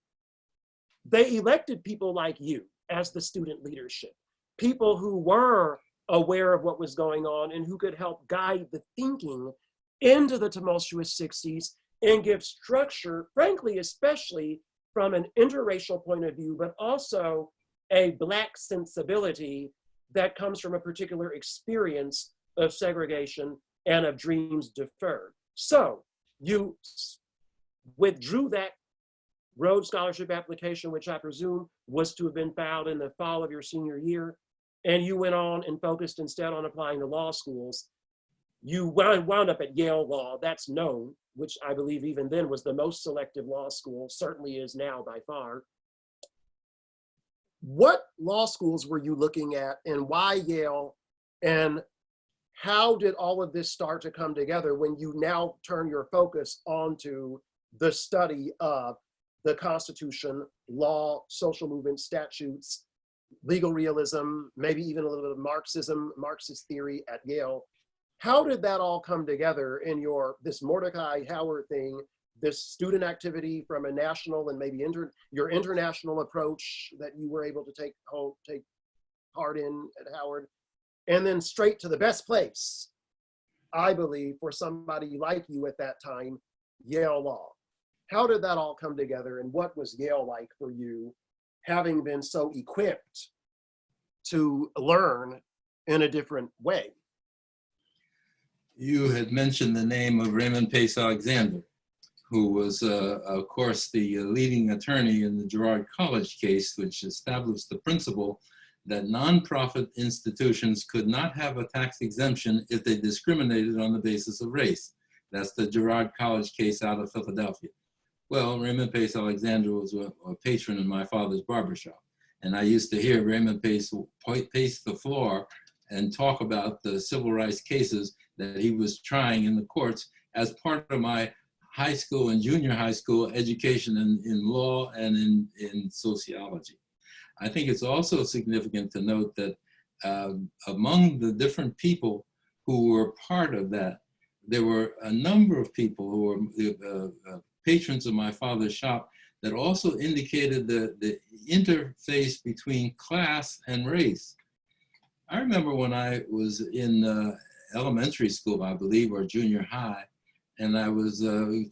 they elected people like you as the student leadership, people who were aware of what was going on and who could help guide the thinking into the tumultuous 60s and give structure, frankly, especially from an interracial point of view, but also a Black sensibility that comes from a particular experience of segregation and of dreams deferred. So you withdrew that Rhodes Scholarship application, which I presume was to have been filed in the fall of your senior year. and you went on and focused instead on applying to law schools. You wound up at Yale Law, that's known, which I believe even then was the most selective law school, certainly is now by far. What law schools were you looking at, and why Yale? And how did all of this start to come together when you now turn your focus onto the study of the Constitution, law, social movement, statutes, legal realism, maybe even a little bit of Marxism, Marxist theory at Yale? How did that all come together in this Mordecai Howard thing, this student activity from a national and maybe your international approach that you were able to take part in at Howard, and then straight to the best place, I believe, for somebody like you at that time, Yale Law? How did that all come together, and what was Yale like for you, having been so equipped to learn in a different way? You had mentioned the name of Raymond Pace Alexander, who was, of course, the leading attorney in the Girard College case, which established the principle that nonprofit institutions could not have a tax exemption if they discriminated on the basis of race. That's the Girard College case out of Philadelphia. Well, Raymond Pace Alexander was a patron in my father's barbershop. And I used to hear Raymond Pace pace the floor and talk about the civil rights cases that he was trying in the courts as part of my high school and junior high school education in law and in sociology. I think it's also significant to note that among the different people who were part of that, there were a number of people who were patrons of my father's shop that also indicated the interface between class and race. I remember when I was in elementary school, I believe, or junior high, and I was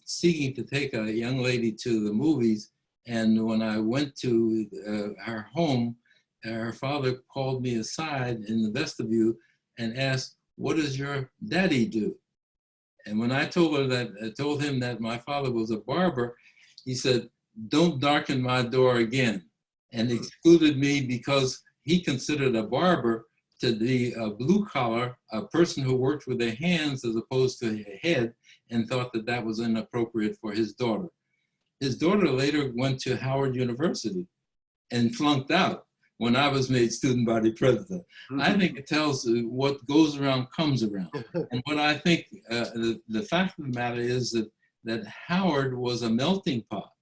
seeking to take a young lady to the movies. And when I went to her home, her father called me aside in the vestibule and asked, "What does your daddy do?" And when I told him that my father was a barber, he said, "Don't darken my door again," and excluded me because he considered a barber to be a blue collar, a person who worked with their hands as opposed to a head, and thought that that was inappropriate for his daughter. His daughter later went to Howard University and flunked out when I was made student body president. Mm-hmm. I think it tells what goes around comes around. And what I think the fact of the matter is that Howard was a melting pot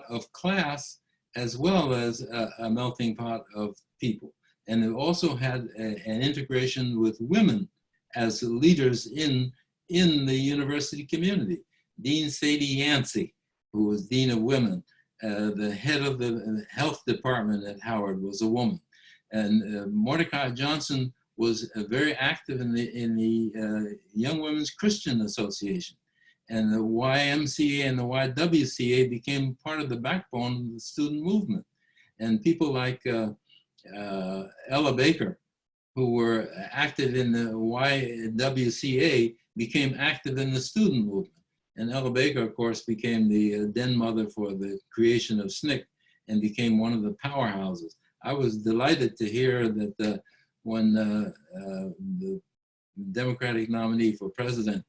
of class as well as a melting pot of people. And it also had an integration with women as leaders in the university community. Dean Sadie Yancey, who was Dean of Women, the head of the health department at Howard was a woman. And Mordecai Johnson was very active in the Young Women's Christian Association. And the YMCA and the YWCA became part of the backbone of the student movement. And people like Ella Baker, who were active in the YWCA, became active in the student movement. And Ella Baker, of course, became the den mother for the creation of SNCC and became one of the powerhouses. I was delighted to hear that when the Democratic nominee for president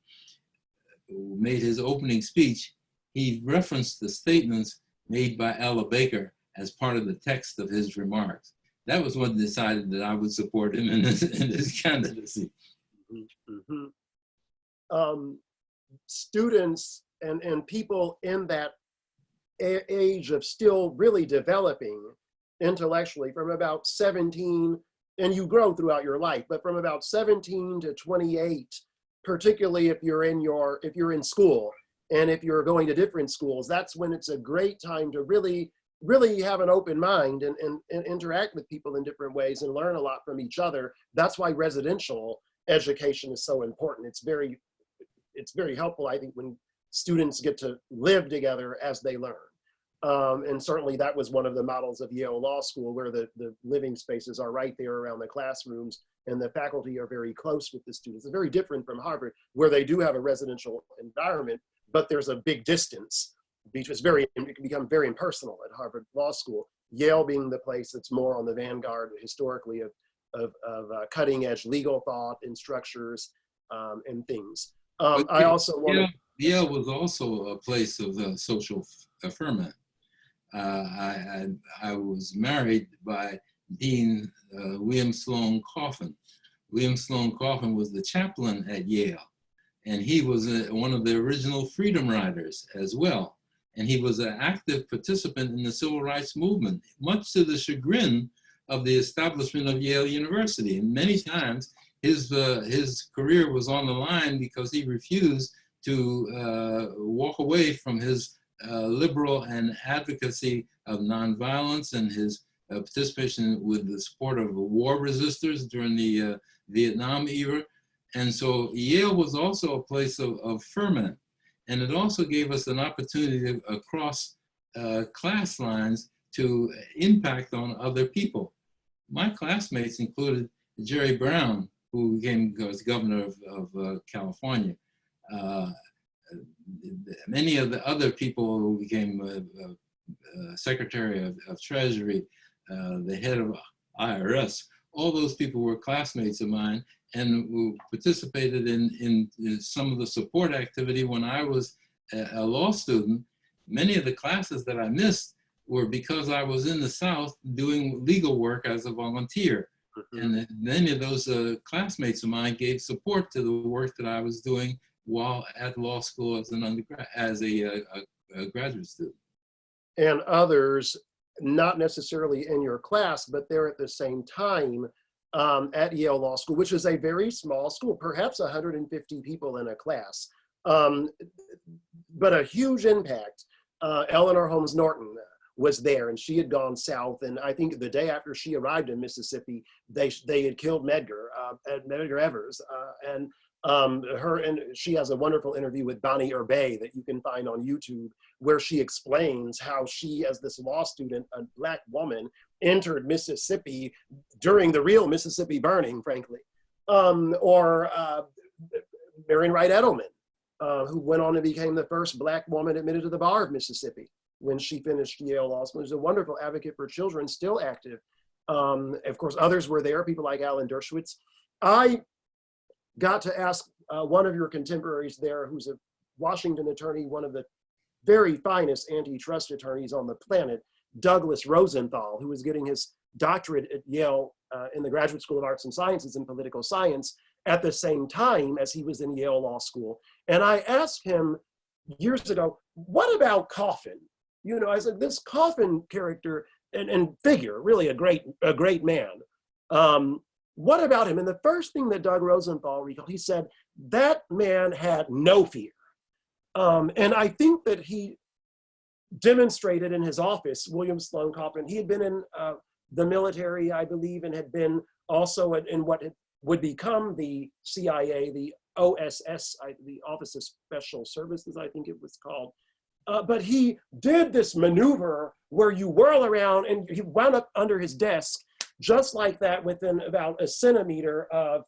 made his opening speech, he referenced the statements made by Ella Baker as part of the text of his remarks. That was what decided that I would support him in his candidacy. Mm-hmm. Students and people in that age of still really developing intellectually from about 17, and you grow throughout your life, but from about 17 to 28, particularly if you're in school and if you're going to different schools, that's when it's a great time to really have an open mind and interact with people in different ways and learn a lot from each other. That's why residential education is so important. It's very helpful, I think, when students get to live together as they learn. And certainly that was one of the models of Yale Law School, where the living spaces are right there around the classrooms and the faculty are very close with the students. It's very different from Harvard, where they do have a residential environment, but there's a big distance. It can become very impersonal at Harvard Law School. Yale being the place that's more on the vanguard historically of cutting edge legal thought and structures and things. I also want to. Yale was also a place of social ferment. I was married by Dean William Sloane Coffin. William Sloane Coffin was the chaplain at Yale, and he was one of the original freedom riders as well. And he was an active participant in the civil rights movement, much to the chagrin of the establishment of Yale University. And many times his career was on the line because he refused to walk away from his liberal and advocacy of nonviolence and his participation with the support of war resistors during the Vietnam era. And so Yale was also a place of ferment. And it also gave us an opportunity across class lines to impact on other people. My classmates included Jerry Brown, who was governor of California. Many of the other people who became Secretary of Treasury, the head of IRS, all those people were classmates of mine and who participated in some of the support activity when I was a law student. Many of the classes that I missed were because I was in the South doing legal work as a volunteer. And many of those classmates of mine gave support to the work that I was doing while at law school as an undergrad, as a graduate student. And others, not necessarily in your class, but they're at the same time at Yale Law School, which is a very small school, perhaps 150 people in a class, but a huge impact. Eleanor Holmes Norton was there, and she had gone south, and I think the day after she arrived in Mississippi, they had killed Medgar Evers, and she has a wonderful interview with Bonnie Urbay that you can find on YouTube, where she explains how she, as this law student, a Black woman, entered Mississippi during the real Mississippi burning, frankly. Or Marion Wright Edelman, who went on and became the first Black woman admitted to the bar of Mississippi when she finished Yale Law School. She's a wonderful advocate for children, still active. Of course, others were there, people like Alan Dershowitz. I got to ask one of your contemporaries there, who's a Washington attorney, one of the very finest antitrust attorneys on the planet, Douglas Rosenthal, who was getting his doctorate at Yale in the Graduate School of Arts and Sciences in political science at the same time as he was in Yale Law School. And I asked him years ago, what about Coffin? You know, I said, this Coffin character and figure, really a great man. What about him? And the first thing that Doug Rosenthal recalled, he said, that man had no fear. And I think that he demonstrated in his office, William Sloane Coffin, he had been in the military, I believe, and had been also in what would become the CIA, the OSS, the Office of Special Services, I think it was called. But he did this maneuver where you whirl around and he wound up under his desk just like that within about a centimeter of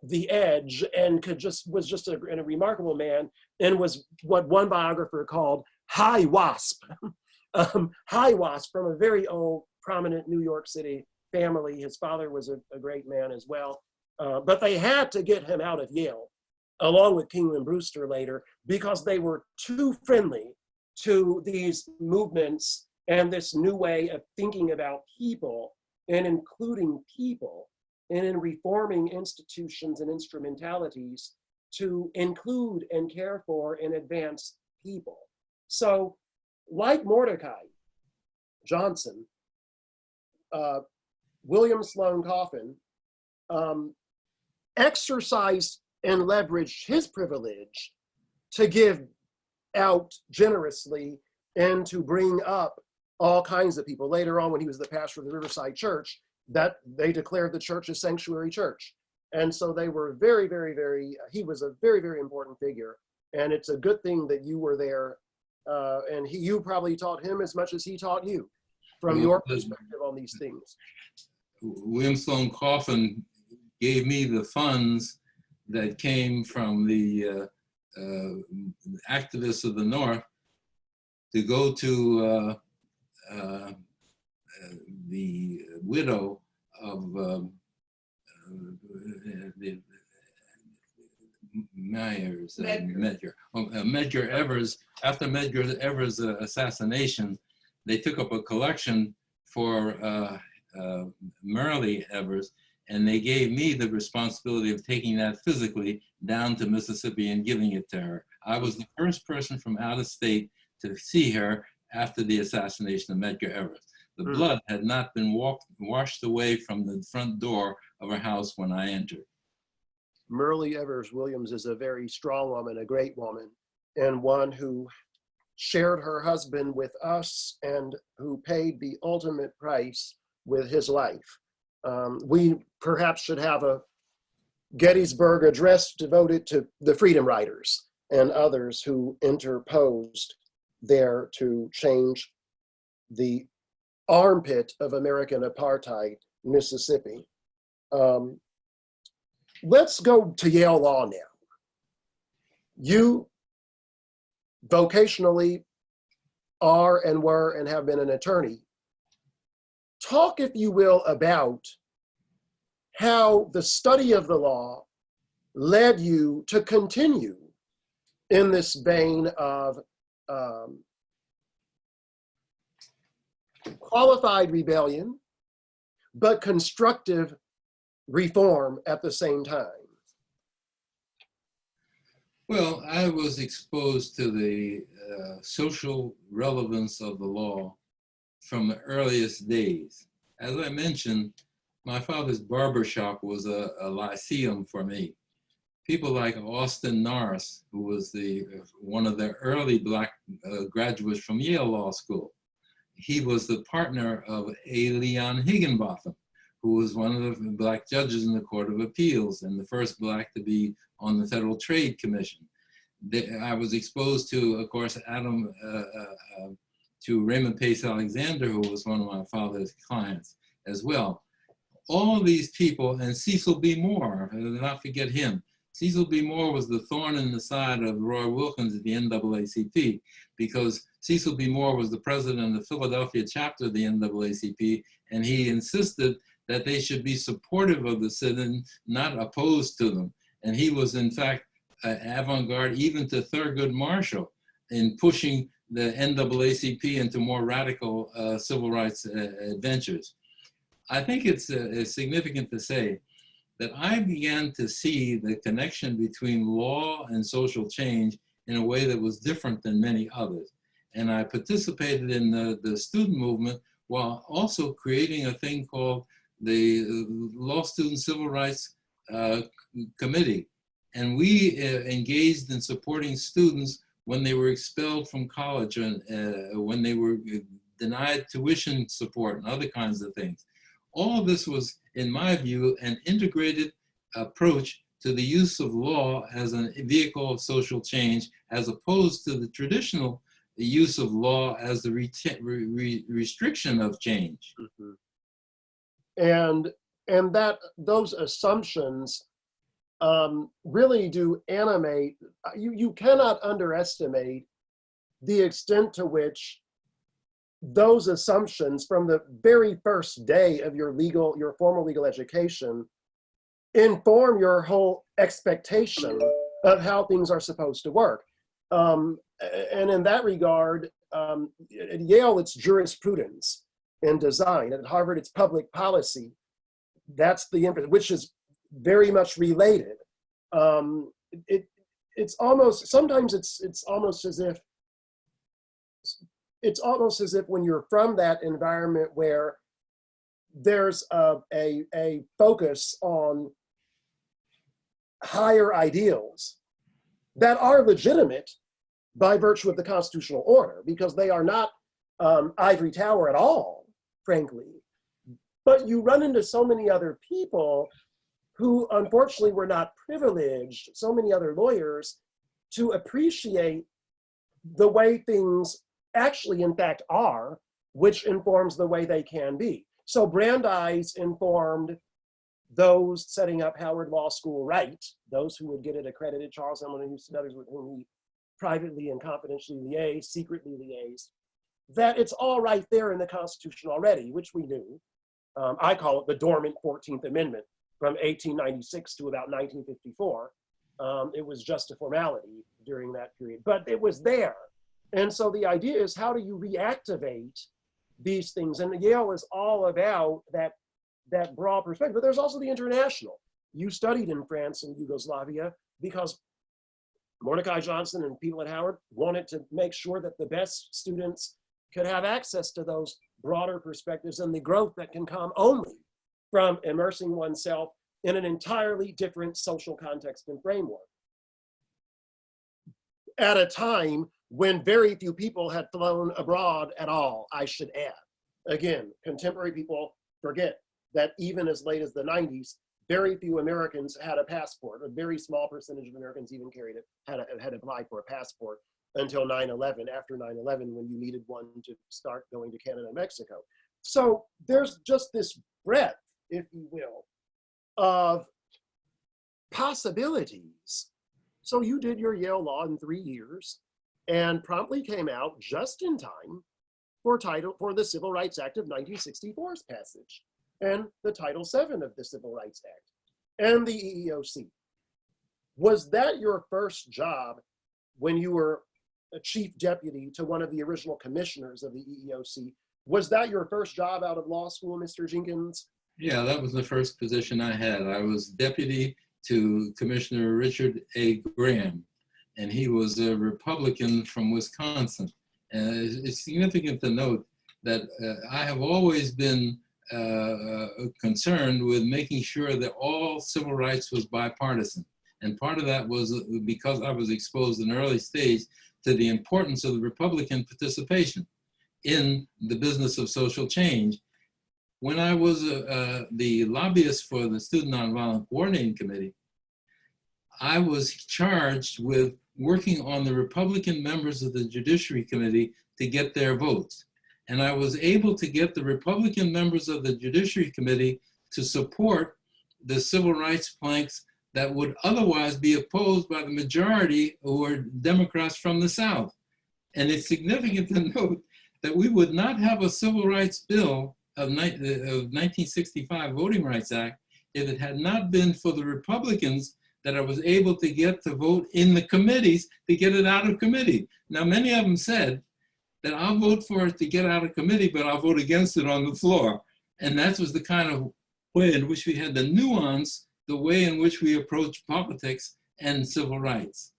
the edge, and was just a remarkable man, and was what one biographer called high wasp. High wasp from a very old, prominent New York City family. His father was a great man as well. But they had to get him out of Yale, along with Kingman Brewster later, because they were too friendly to these movements and this new way of thinking about people and including people, and in reforming institutions and instrumentalities to include and care for and advance people. So, like Mordecai Johnson, William Sloane Coffin exercised and leveraged his privilege to give out generously and to bring up all kinds of people. Later on, when he was the pastor of the Riverside Church, that they declared the church a sanctuary church. And so they were very, very, very, he was a very, very important figure. And it's a good thing that you were there. And you probably taught him as much as he taught you from your perspective on these things. William Sloane Coffin gave me the funds that came from the activists of the North to go to the widow of the Medgar Evers. After Medgar Evers' assassination, they took up a collection for Merle Evers, and they gave me the responsibility of taking that physically down to Mississippi and giving it to her. I was the first person from out of state to see her after the assassination of Medgar Evers. The blood had not been washed away from the front door of her house when I entered. Merle Evers Williams is a very strong woman, a great woman, and one who shared her husband with us and who paid the ultimate price with his life. We perhaps should have a Gettysburg Address devoted to the freedom riders and others who interposed there to change the armpit of American apartheid, Mississippi. Let's go to Yale Law now. You vocationally are and were and have been an attorney. Talk, if you will, about how the study of the law led you to continue in this vein of qualified rebellion, but constructive reform at the same time. Well, I was exposed to the social relevance of the law from the earliest days. As I mentioned, my father's barber shop was a lyceum for me. People like Austin Norris, who was one of the early Black graduates from Yale Law School. He was the partner of A. Leon Higginbotham, who was one of the Black judges in the Court of Appeals and the first Black to be on the Federal Trade Commission. I was exposed to, of course, to Raymond Pace Alexander, who was one of my father's clients as well. All these people, and Cecil B. Moore, not forget him. Cecil B. Moore was the thorn in the side of Roy Wilkins at the NAACP, because Cecil B. Moore was the president of the Philadelphia chapter of the NAACP, and he insisted that they should be supportive of the sit-in, not opposed to them. And he was, in fact, avant-garde even to Thurgood Marshall in pushing the NAACP into more radical civil rights adventures. I think it's significant to say that I began to see the connection between law and social change in a way that was different than many others. And I participated in the student movement while also creating a thing called the Law Student Civil Rights Committee. And we engaged in supporting students when they were expelled from college and when they were denied tuition support and other kinds of things. All of this was, in my view, an integrated approach to the use of law as a vehicle of social change, as opposed to the traditional use of law as the restriction of change. And that those assumptions really do animate, you cannot underestimate the extent to which those assumptions from the very first day of your formal legal education inform your whole expectation of how things are supposed to work. And in that regard, at Yale, it's jurisprudence and design. At Harvard, it's public policy. That's the emphasis, which is very much related. It's almost, sometimes it's almost as if when you're from that environment where there's a focus on higher ideals that are legitimate by virtue of the constitutional order, because they are not ivory tower at all, frankly. But you run into so many other people who unfortunately were not privileged, so many other lawyers, to appreciate the way things actually in fact are, which informs the way they can be. So Brandeis informed those setting up Howard Law School right, those who would get it accredited, Charles Hamilton Houston, others with whom he privately and confidentially liaised, secretly liaised. that it's all right there in the Constitution already, which we knew. I call it the dormant 14th Amendment from 1896 to about 1954. It was just a formality during that period, but it was there. And so the idea is, how do you reactivate these things? And Yale is all about that broad perspective, but there's also the international. You studied in France and Yugoslavia because Mordecai Johnson and people at Howard wanted to make sure that the best students could have access to those broader perspectives and the growth that can come only from immersing oneself in an entirely different social context and framework. At a time when very few people had flown abroad at all, I should add. Again, contemporary people forget that even as late as the 90s, very few Americans had a passport. A very small percentage of Americans even carried it, had applied for a passport until 9/11, after 9/11, when you needed one to start going to Canada and Mexico. So there's just this breadth, if you will, of possibilities. So you did your Yale Law in 3 years and promptly came out just in time for the Civil Rights Act of 1964's passage and the Title VII of the Civil Rights Act and the EEOC. Was that your first job when you were a chief deputy to one of the original commissioners of the EEOC? Was that your first job out of law school, Mr. Jenkins? Yeah, that was the first position I had. I was deputy to Commissioner Richard A. Graham, and he was a Republican from Wisconsin. And it's significant to note that I have always been concerned with making sure that all civil rights was bipartisan. And part of that was because I was exposed in an early stage to the importance of the Republican participation in the business of social change. When I was the lobbyist for the Student Nonviolent Coordinating Committee, I was charged with working on the Republican members of the Judiciary Committee to get their votes. And I was able to get the Republican members of the Judiciary Committee to support the civil rights planks that would otherwise be opposed by the majority who were Democrats from the South. And it's significant to note that we would not have a civil rights bill of 1965 Voting Rights Act if it had not been for the Republicans that I was able to get to vote in the committees to get it out of committee. Now, many of them said that I'll vote for it to get out of committee, but I'll vote against it on the floor. And that was the kind of way in which we had to nuance the way in which we approach politics and civil rights.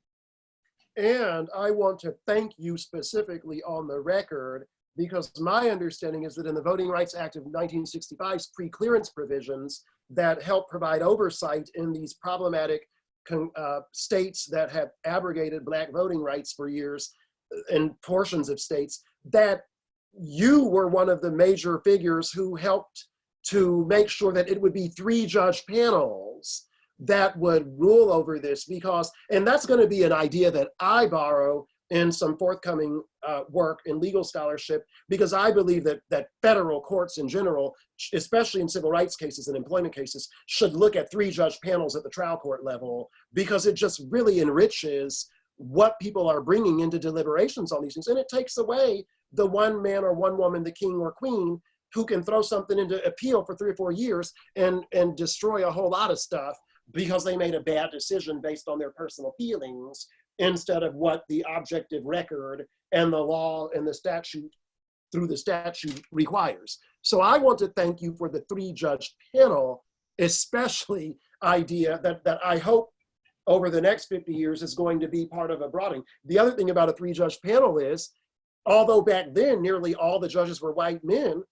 And I want to thank you specifically on the record, because my understanding is that in the Voting Rights Act of 1965's pre-clearance provisions that help provide oversight in these problematic states that have abrogated Black voting rights for years, in portions of states, that you were one of the major figures who helped to make sure that it would be 3-judge panels that would rule over this, because, and that's going to be an idea that I borrow in some forthcoming work in legal scholarship, because I believe that federal courts in general, especially in civil rights cases and employment cases, should look at 3-judge panels at the trial court level, because it just really enriches what people are bringing into deliberations on these things. And it takes away the one man or one woman, the king or queen, who can throw something into appeal for 3 or 4 years and destroy a whole lot of stuff because they made a bad decision based on their personal feelings, instead of what the objective record and the law and the statute, through the statute, requires. So I want to thank you for the 3-judge panel, especially idea that I hope over the next 50 years is going to be part of a broadening. The other thing about a 3-judge panel is, although back then nearly all the judges were white men,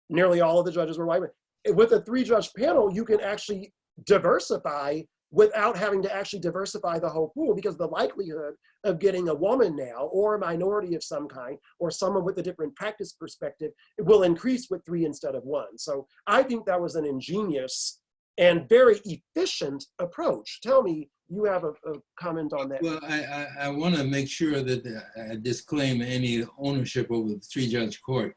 nearly all of the judges were white men, with a 3-judge panel, you can actually diversify without having to actually diversify the whole pool, because the likelihood of getting a woman now, or a minority of some kind, or someone with a different practice perspective, it will increase with 3 instead of 1. So I think that was an ingenious and very efficient approach. Tell me, you have a comment on that. Well, I want to make sure that I disclaim any ownership over the 3-judge court.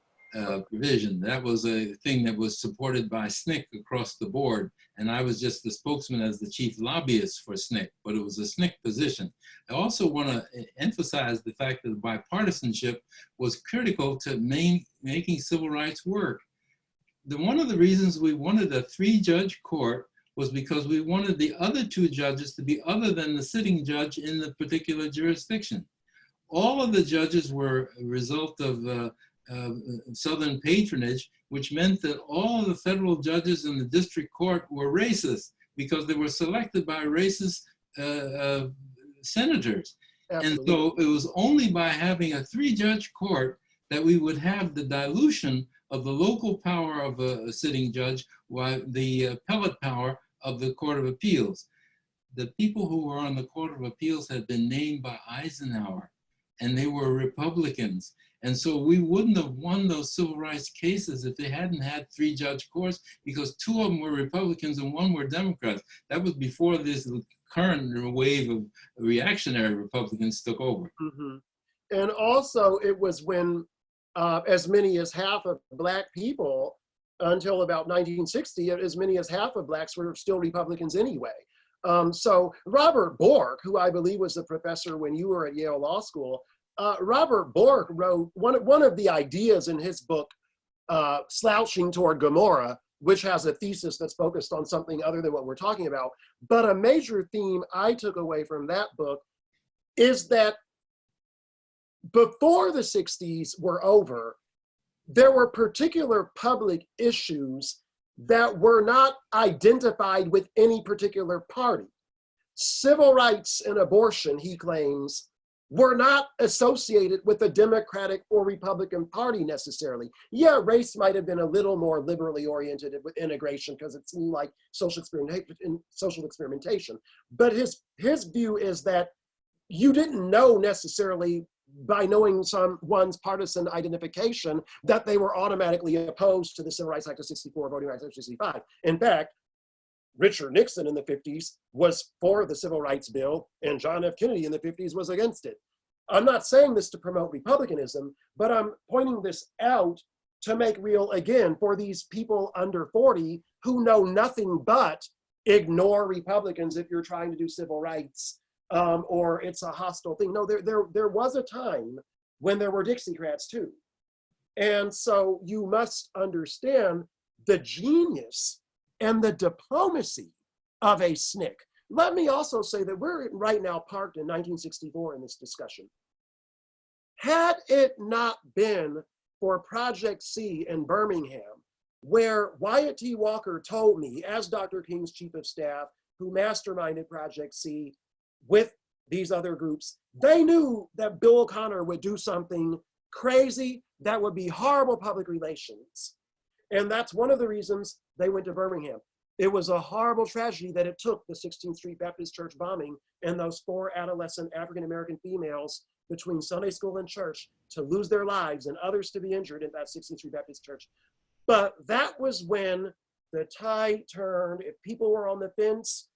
provision. That was a thing that was supported by SNCC across the board. And I was just the spokesman as the chief lobbyist for SNCC, but it was a SNCC position. I also want to emphasize the fact that bipartisanship was critical to making civil rights work. One of the reasons we wanted a 3-judge court was because we wanted the other 2 judges to be other than the sitting judge in the particular jurisdiction. All of the judges were a result of Southern patronage, which meant that all of the federal judges in the district court were racist because they were selected by racist senators. Absolutely. And so it was only by having a 3-judge court that we would have the dilution of the local power of a sitting judge while the appellate power of the Court of Appeals. The people who were on the Court of Appeals had been named by Eisenhower, and they were Republicans. And so we wouldn't have won those civil rights cases if they hadn't had 3-judge courts, because 2 of them were Republicans and 1 were Democrats. That was before this current wave of reactionary Republicans took over. Mm-hmm. And also it was when as many as half of Black people, until about 1960, as many as half of Blacks were still Republicans anyway. So Robert Bork, who I believe was a professor when you were at Yale Law School, Robert Bork wrote one of the ideas in his book, Slouching Toward Gomorrah, which has a thesis that's focused on something other than what we're talking about. But a major theme I took away from that book is that before the 60s were over, there were particular public issues that were not identified with any particular party. Civil rights and abortion, he claims, were not associated with the Democratic or Republican Party necessarily. Yeah, race might have been a little more liberally oriented with integration because it seemed like social experimentation. But his view is that you didn't know necessarily by knowing someone's partisan identification that they were automatically opposed to the Civil Rights Act of 64, Voting Rights Act of 65. In fact, Richard Nixon in the 50s was for the Civil Rights Bill, and John F. Kennedy in the 50s was against it. I'm not saying this to promote republicanism, but I'm pointing this out to make real, again, for these people under 40 who know nothing but ignore Republicans if you're trying to do civil rights, or it's a hostile thing. No, there was a time when there were Dixiecrats too. And so you must understand the genius and the diplomacy of a SNCC. Let me also say that we're right now parked in 1964 in this discussion. Had it not been for Project C in Birmingham, where Wyatt T. Walker told me, as Dr. King's chief of staff, who masterminded Project C with these other groups, they knew that Bill O'Connor would do something crazy that would be horrible public relations. And that's one of the reasons they went to Birmingham. It was a horrible tragedy that it took the 16th Street Baptist Church bombing and those 4 adolescent African-American females between Sunday school and church to lose their lives and others to be injured in that 16th Street Baptist Church. But that was when the tide turned. If people were on the fence,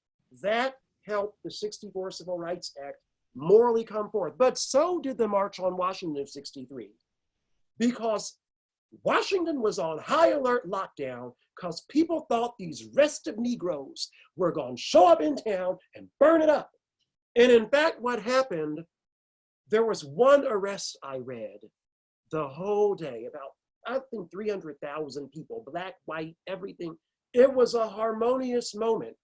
that helped the 64 Civil Rights Act morally come forth. But so did the March on Washington of 63, because Washington was on high alert lockdown because people thought these restive Negroes were going to show up in town and burn it up. And in fact, what happened, there was one arrest I read the whole day, about, I think 300,000 people, black, white, everything. It was a harmonious moment.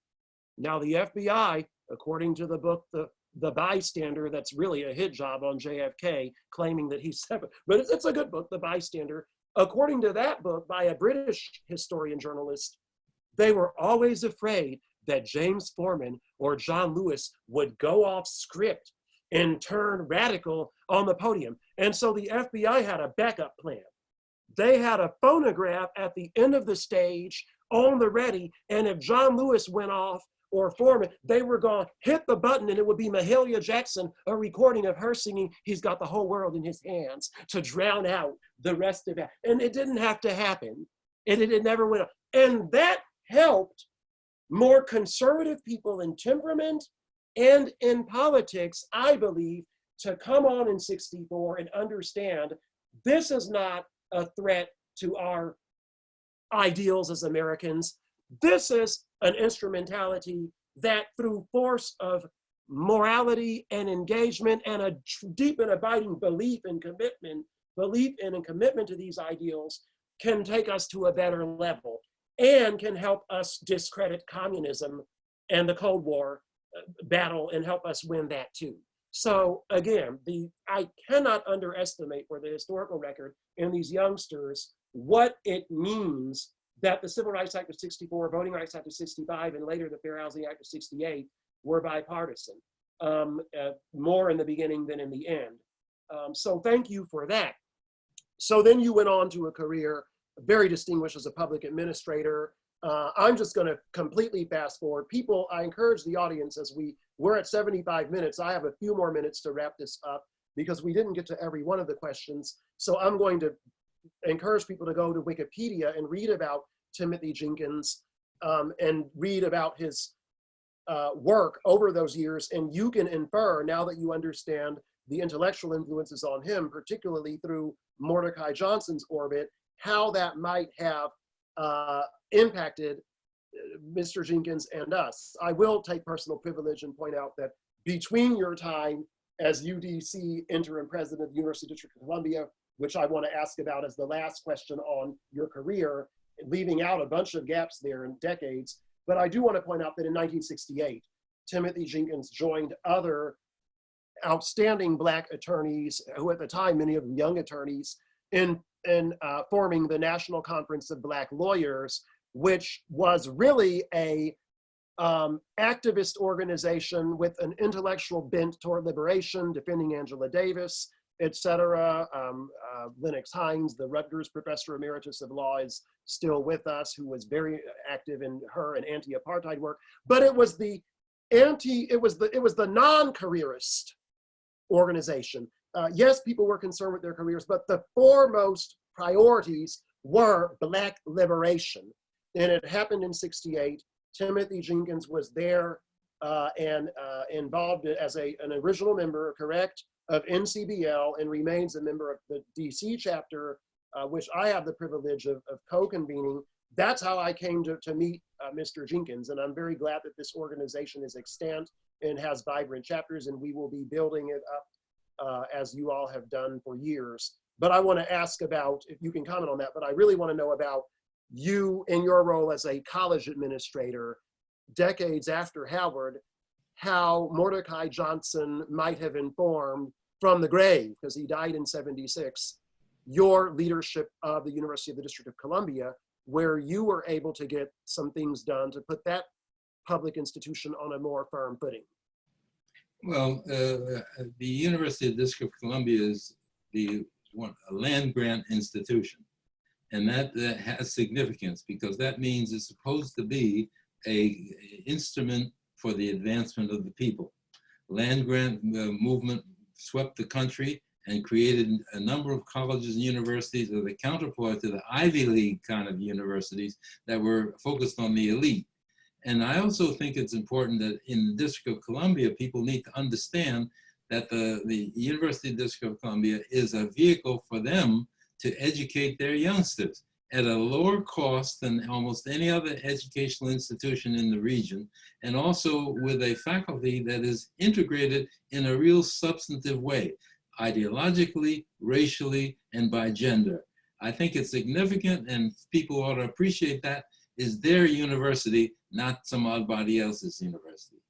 Now the FBI, according to the book, The Bystander, that's really a hit job on JFK, claiming that he's separate, but it's a good book, The Bystander. According to that book by a British historian journalist, they were always afraid that James Foreman or John Lewis would go off script and turn radical on the podium. And so the FBI had a backup plan. They had a phonograph at the end of the stage on the ready, and if John Lewis went off or Foreman, they were going to hit the button and it would be Mahalia Jackson, a recording of her singing "He's Got the Whole World in His Hands" to drown out the rest of it. And it didn't have to happen. It never went up. And that helped more conservative people in temperament and in politics, I believe, to come on in 64 and understand this is not a threat to our ideals as Americans. This is an instrumentality that through force of morality and engagement and a deep and abiding belief and commitment to these ideals can take us to a better level and can help us discredit communism and the Cold War battle and help us win that too. So again, I cannot underestimate for the historical record in these youngsters what it means that the Civil Rights Act of '64, Voting Rights Act of '65, and later the Fair Housing Act of '68 were bipartisan, more in the beginning than in the end. So thank you for that. So then you went on to a career very distinguished as a public administrator. I'm just going to completely fast forward. People, I encourage the audience, as we're at 75 minutes, I have a few more minutes to wrap this up because we didn't get to every one of the questions. So I'm going to encourage people to go to Wikipedia and read about Timothy Jenkins and read about his work over those years. And you can infer, now that you understand the intellectual influences on him, particularly through Mordecai Johnson's orbit, how that might have impacted Mr. Jenkins and us. I will take personal privilege and point out that between your time as UDC interim president of the University District of Columbia, which I want to ask about as the last question on your career, leaving out a bunch of gaps there in decades, but I do want to point out that in 1968, Timothy Jenkins joined other outstanding Black attorneys, who at the time, many of them young attorneys, in forming the National Conference of Black Lawyers, which was really a activist organization with an intellectual bent toward liberation, defending Angela Davis, etc. Lennox Hines, the Rutgers professor emeritus of law, is still with us, who was very active in her and anti-apartheid work. But it was the non-careerist organization. Yes, people were concerned with their careers, but the foremost priorities were Black liberation. And it happened in '68. Timothy Jenkins was there and involved as an original member, correct, of NCBL, and remains a member of the DC chapter, which I have the privilege of co-convening. That's how I came to meet Mr. Jenkins. And I'm very glad that this organization is extant and has vibrant chapters, and we will be building it up as you all have done for years. But I want to ask about, if you can comment on that, but I really want to know about you in your role as a college administrator, decades after Howard, how Mordecai Johnson might have informed from the grave, because he died in '76, your leadership of the University of the District of Columbia, where you were able to get some things done to put that public institution on a more firm footing. Well, the University of the District of Columbia is a land grant institution. And that has significance, because that means it's supposed to be an instrument for the advancement of the people. Land grant movement swept the country and created a number of colleges and universities that are the counterpart to the Ivy League kind of universities that were focused on the elite. And I also think it's important that in the District of Columbia, people need to understand that the University of the District of Columbia is a vehicle for them to educate their youngsters at a lower cost than almost any other educational institution in the region, and also with a faculty that is integrated in a real substantive way, ideologically, racially, and by gender. I think it's significant, and people ought to appreciate that. Is their university, not somebody else's university.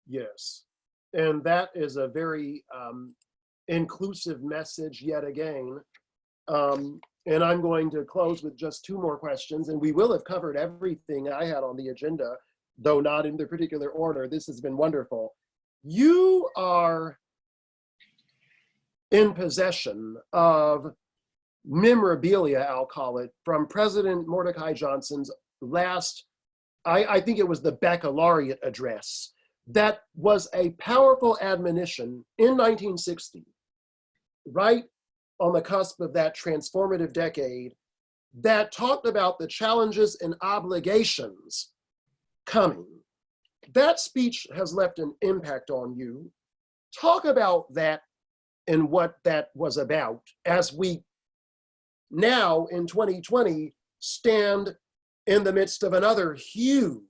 Yes, and that is a very inclusive message yet again. And I'm going to close with just two more questions, and we will have covered everything I had on the agenda, though not in the particular order. This has been wonderful. You are in possession of memorabilia, I'll call it, from President Mordecai Johnson's last, I think it was the baccalaureate address, that was a powerful admonition in 1960, right on the cusp of that transformative decade, that talked about the challenges and obligations coming. That speech has left an impact on you. Talk about that and what that was about as we now in 2020 stand in the midst of another huge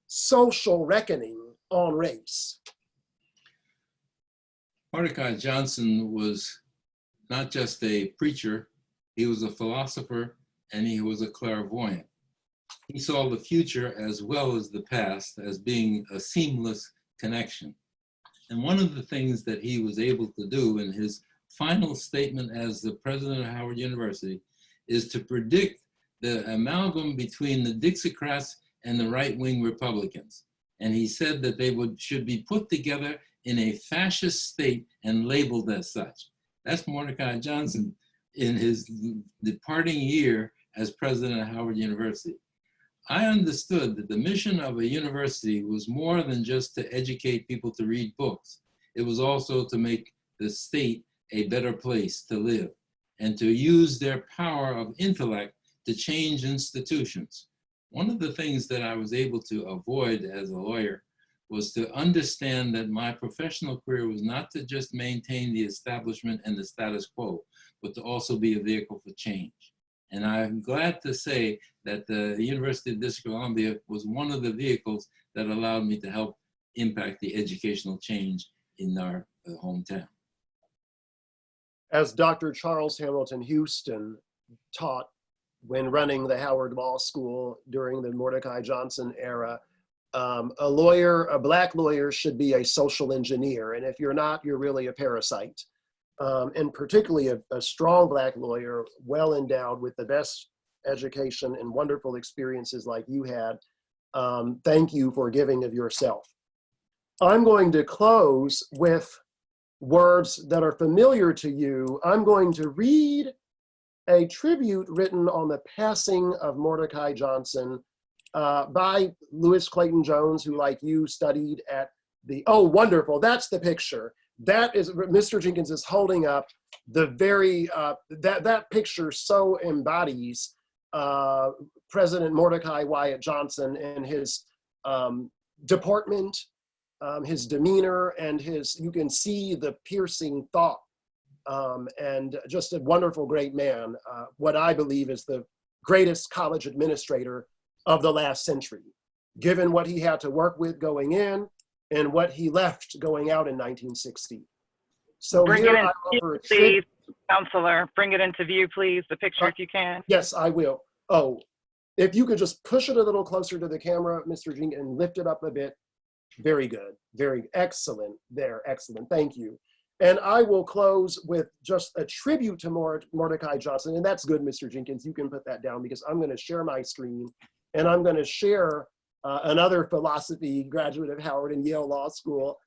social reckoning on race? Mordecai Johnson was not just a preacher, he was a philosopher and he was a clairvoyant. He saw the future as well as the past as being a seamless connection. And one of the things that he was able to do in his final statement as the president of Howard University is to predict the amalgam between the Dixiecrats and the right-wing Republicans. And he said that they should be put together in a fascist state and labeled as such. That's Mordecai Johnson in his departing year as president of Howard University. I understood that the mission of a university was more than just to educate people to read books. It was also to make the state a better place to live and to use their power of intellect to change institutions. One of the things that I was able to avoid as a lawyer was to understand that my professional career was not to just maintain the establishment and the status quo, but to also be a vehicle for change. And I'm glad to say that the University of District of Columbia was one of the vehicles that allowed me to help impact the educational change in our hometown. As Dr. Charles Hamilton Houston taught when running the Howard Law School during the Mordecai Johnson era, a Black lawyer should be a social engineer. And if you're not, you're really a parasite. And particularly a strong Black lawyer, well endowed with the best education and wonderful experiences like you had. Thank you for giving of yourself. I'm going to close with words that are familiar to you. I'm going to read a tribute written on the passing of Mordecai Johnson by Lewis Clayton Jones, who, like you, studied at the, oh, wonderful, that's the picture. That is, Mr. Jenkins is holding up the very, that picture so embodies President Mordecai Wyatt Johnson and his deportment, his demeanor, and his, you can see the piercing thought, and just a wonderful, great man, what I believe is the greatest college administrator of the last century, given what he had to work with going in and what he left going out in 1960. So bring here it in, I offer a please, counselor. Bring it into view, please, the picture if you can. Yes, I will. Oh, if you could just push it a little closer to the camera, Mr. Jenkins, and lift it up a bit. Very good, very excellent there, excellent, thank you. And I will close with just a tribute to Mordecai Johnson, and that's good, Mr. Jenkins, you can put that down because I'm gonna share my screen and I'm gonna share another philosophy graduate of Howard and Yale Law School,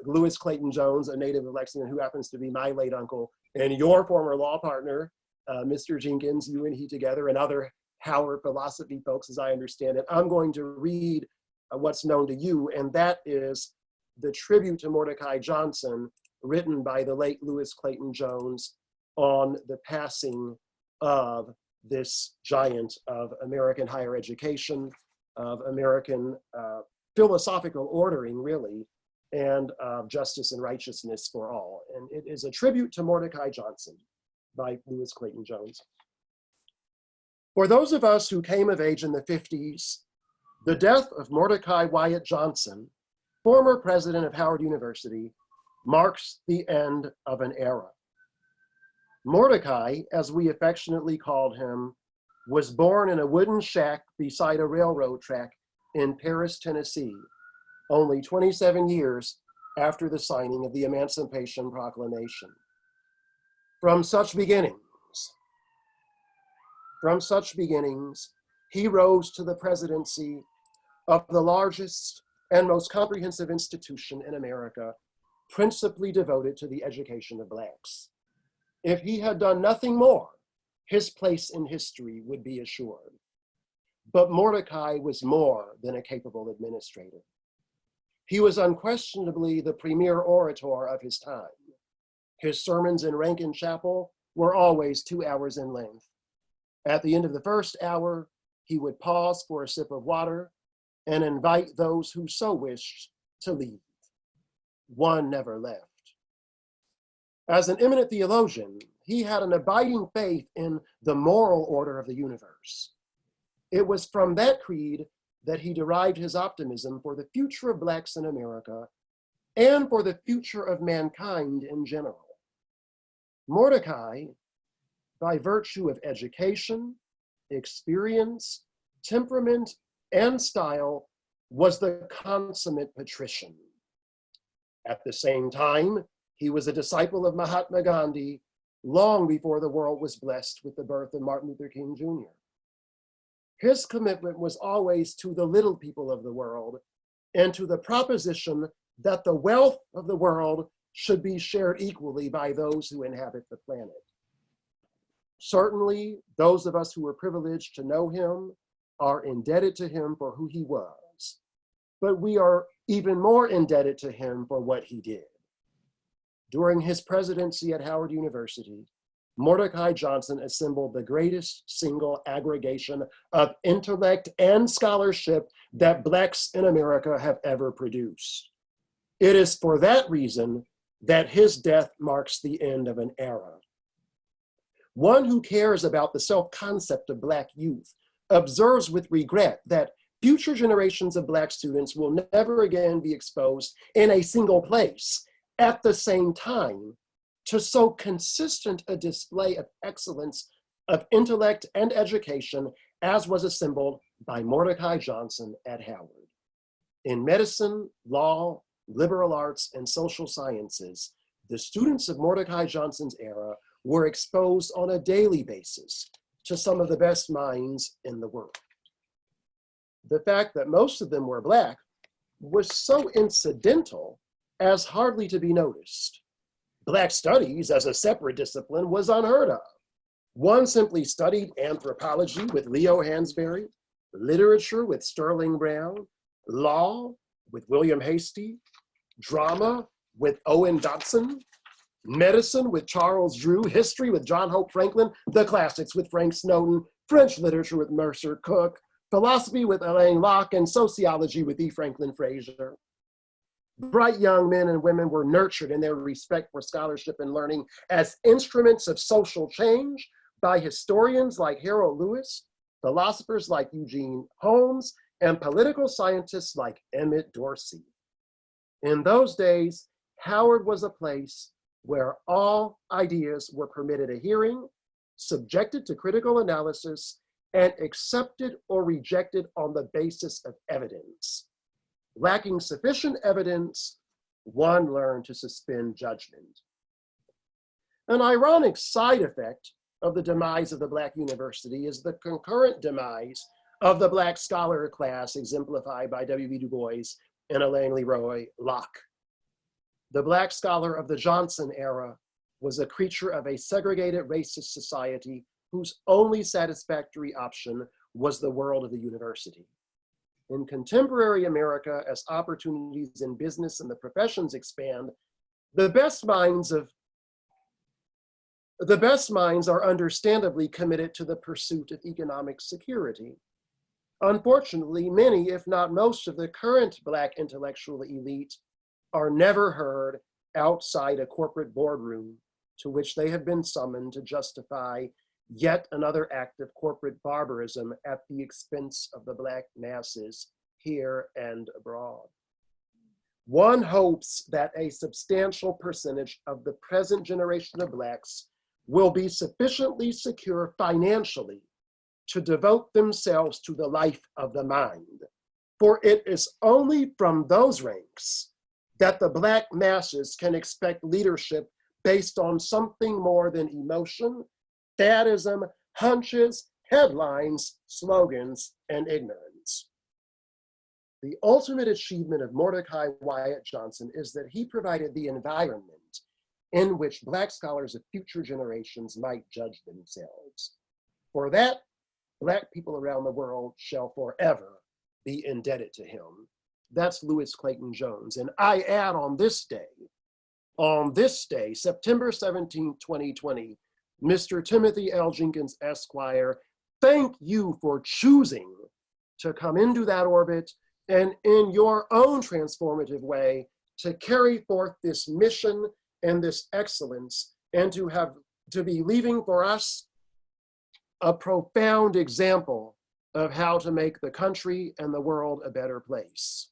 Lewis Clayton Jones, a native of Lexington, who happens to be my late uncle, and your former law partner, Mr. Jenkins, you and he together, and other Howard philosophy folks, as I understand it. I'm going to read what's known to you, and that is the tribute to Mordecai Johnson, written by the late Lewis Clayton Jones on the passing of this giant of American higher education, of American philosophical ordering, really, and of justice and righteousness for all. And it is a tribute to Mordecai Johnson by Lewis Clayton Jones. For those of us who came of age in the 50s, the death of Mordecai Wyatt Johnson, former president of Howard University, marks the end of an era. Mordecai, as we affectionately called him, was born in a wooden shack beside a railroad track in Paris, Tennessee, only 27 years after the signing of the Emancipation Proclamation. From such beginnings, he rose to the presidency of the largest and most comprehensive institution in America, principally devoted to the education of Blacks. If he had done nothing more, his place in history would be assured. But Mordecai was more than a capable administrator. He was unquestionably the premier orator of his time. His sermons in Rankin Chapel were always 2 hours in length. At the end of the first hour, he would pause for a sip of water and invite those who so wished to leave. One never left. As an eminent theologian, he had an abiding faith in the moral order of the universe. It was from that creed that he derived his optimism for the future of Blacks in America and for the future of mankind in general. Mordecai, by virtue of education, experience, temperament, and style, was the consummate patrician. At the same time, he was a disciple of Mahatma Gandhi long before the world was blessed with the birth of Martin Luther King Jr. His commitment was always to the little people of the world and to the proposition that the wealth of the world should be shared equally by those who inhabit the planet. Certainly, those of us who were privileged to know him are indebted to him for who he was, but we are even more indebted to him for what he did. During his presidency at Howard University, Mordecai Johnson assembled the greatest single aggregation of intellect and scholarship that Blacks in America have ever produced. It is for that reason that his death marks the end of an era. One who cares about the self-concept of Black youth observes with regret that future generations of Black students will never again be exposed in a single place at the same time to so consistent a display of excellence of intellect and education as was assembled by Mordecai Johnson at Howard. In medicine, law, liberal arts, and social sciences, the students of Mordecai Johnson's era were exposed on a daily basis to some of the best minds in the world. The fact that most of them were Black was so incidental as hardly to be noticed. Black studies as a separate discipline was unheard of. One simply studied anthropology with Leo Hansberry, literature with Sterling Brown, law with William Hastie, drama with Owen Dodson, medicine with Charles Drew, history with John Hope Franklin, the classics with Frank Snowden, French literature with Mercer Cook, philosophy with Alain Locke, and sociology with E. Franklin Fraser. Bright young men and women were nurtured in their respect for scholarship and learning as instruments of social change by historians like Harold Lewis, philosophers like Eugene Holmes, and political scientists like Emmett Dorsey. In those days, Howard was a place where all ideas were permitted a hearing, subjected to critical analysis, and accepted or rejected on the basis of evidence. Lacking sufficient evidence, one learned to suspend judgment. An ironic side effect of the demise of the Black university is the concurrent demise of the Black scholar class exemplified by W.B. Du Bois and Alain Leroy Locke. The Black scholar of the Johnson era was a creature of a segregated racist society whose only satisfactory option was the world of the university. In contemporary America, as opportunities in business and the professions expand, the best minds are understandably committed to the pursuit of economic security. Unfortunately, many, if not most, of the current Black intellectual elite are never heard outside a corporate boardroom to which they have been summoned to justify yet another act of corporate barbarism at the expense of the Black masses here and abroad. One hopes that a substantial percentage of the present generation of Blacks will be sufficiently secure financially to devote themselves to the life of the mind, for it is only from those ranks that the Black masses can expect leadership based on something more than emotion, faddism, hunches, headlines, slogans, and ignorance. The ultimate achievement of Mordecai Wyatt Johnson is that he provided the environment in which Black scholars of future generations might judge themselves. For that, Black people around the world shall forever be indebted to him. That's Lewis Clayton Jones. And I add on this day, September 17, 2020, Mr. Timothy L. Jenkins, Esquire, thank you for choosing to come into that orbit and in your own transformative way to carry forth this mission and this excellence and to have to be leaving for us a profound example of how to make the country and the world a better place.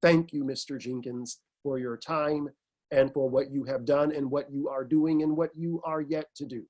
Thank you, Mr. Jenkins, for your time and for what you have done and what you are doing and what you are yet to do.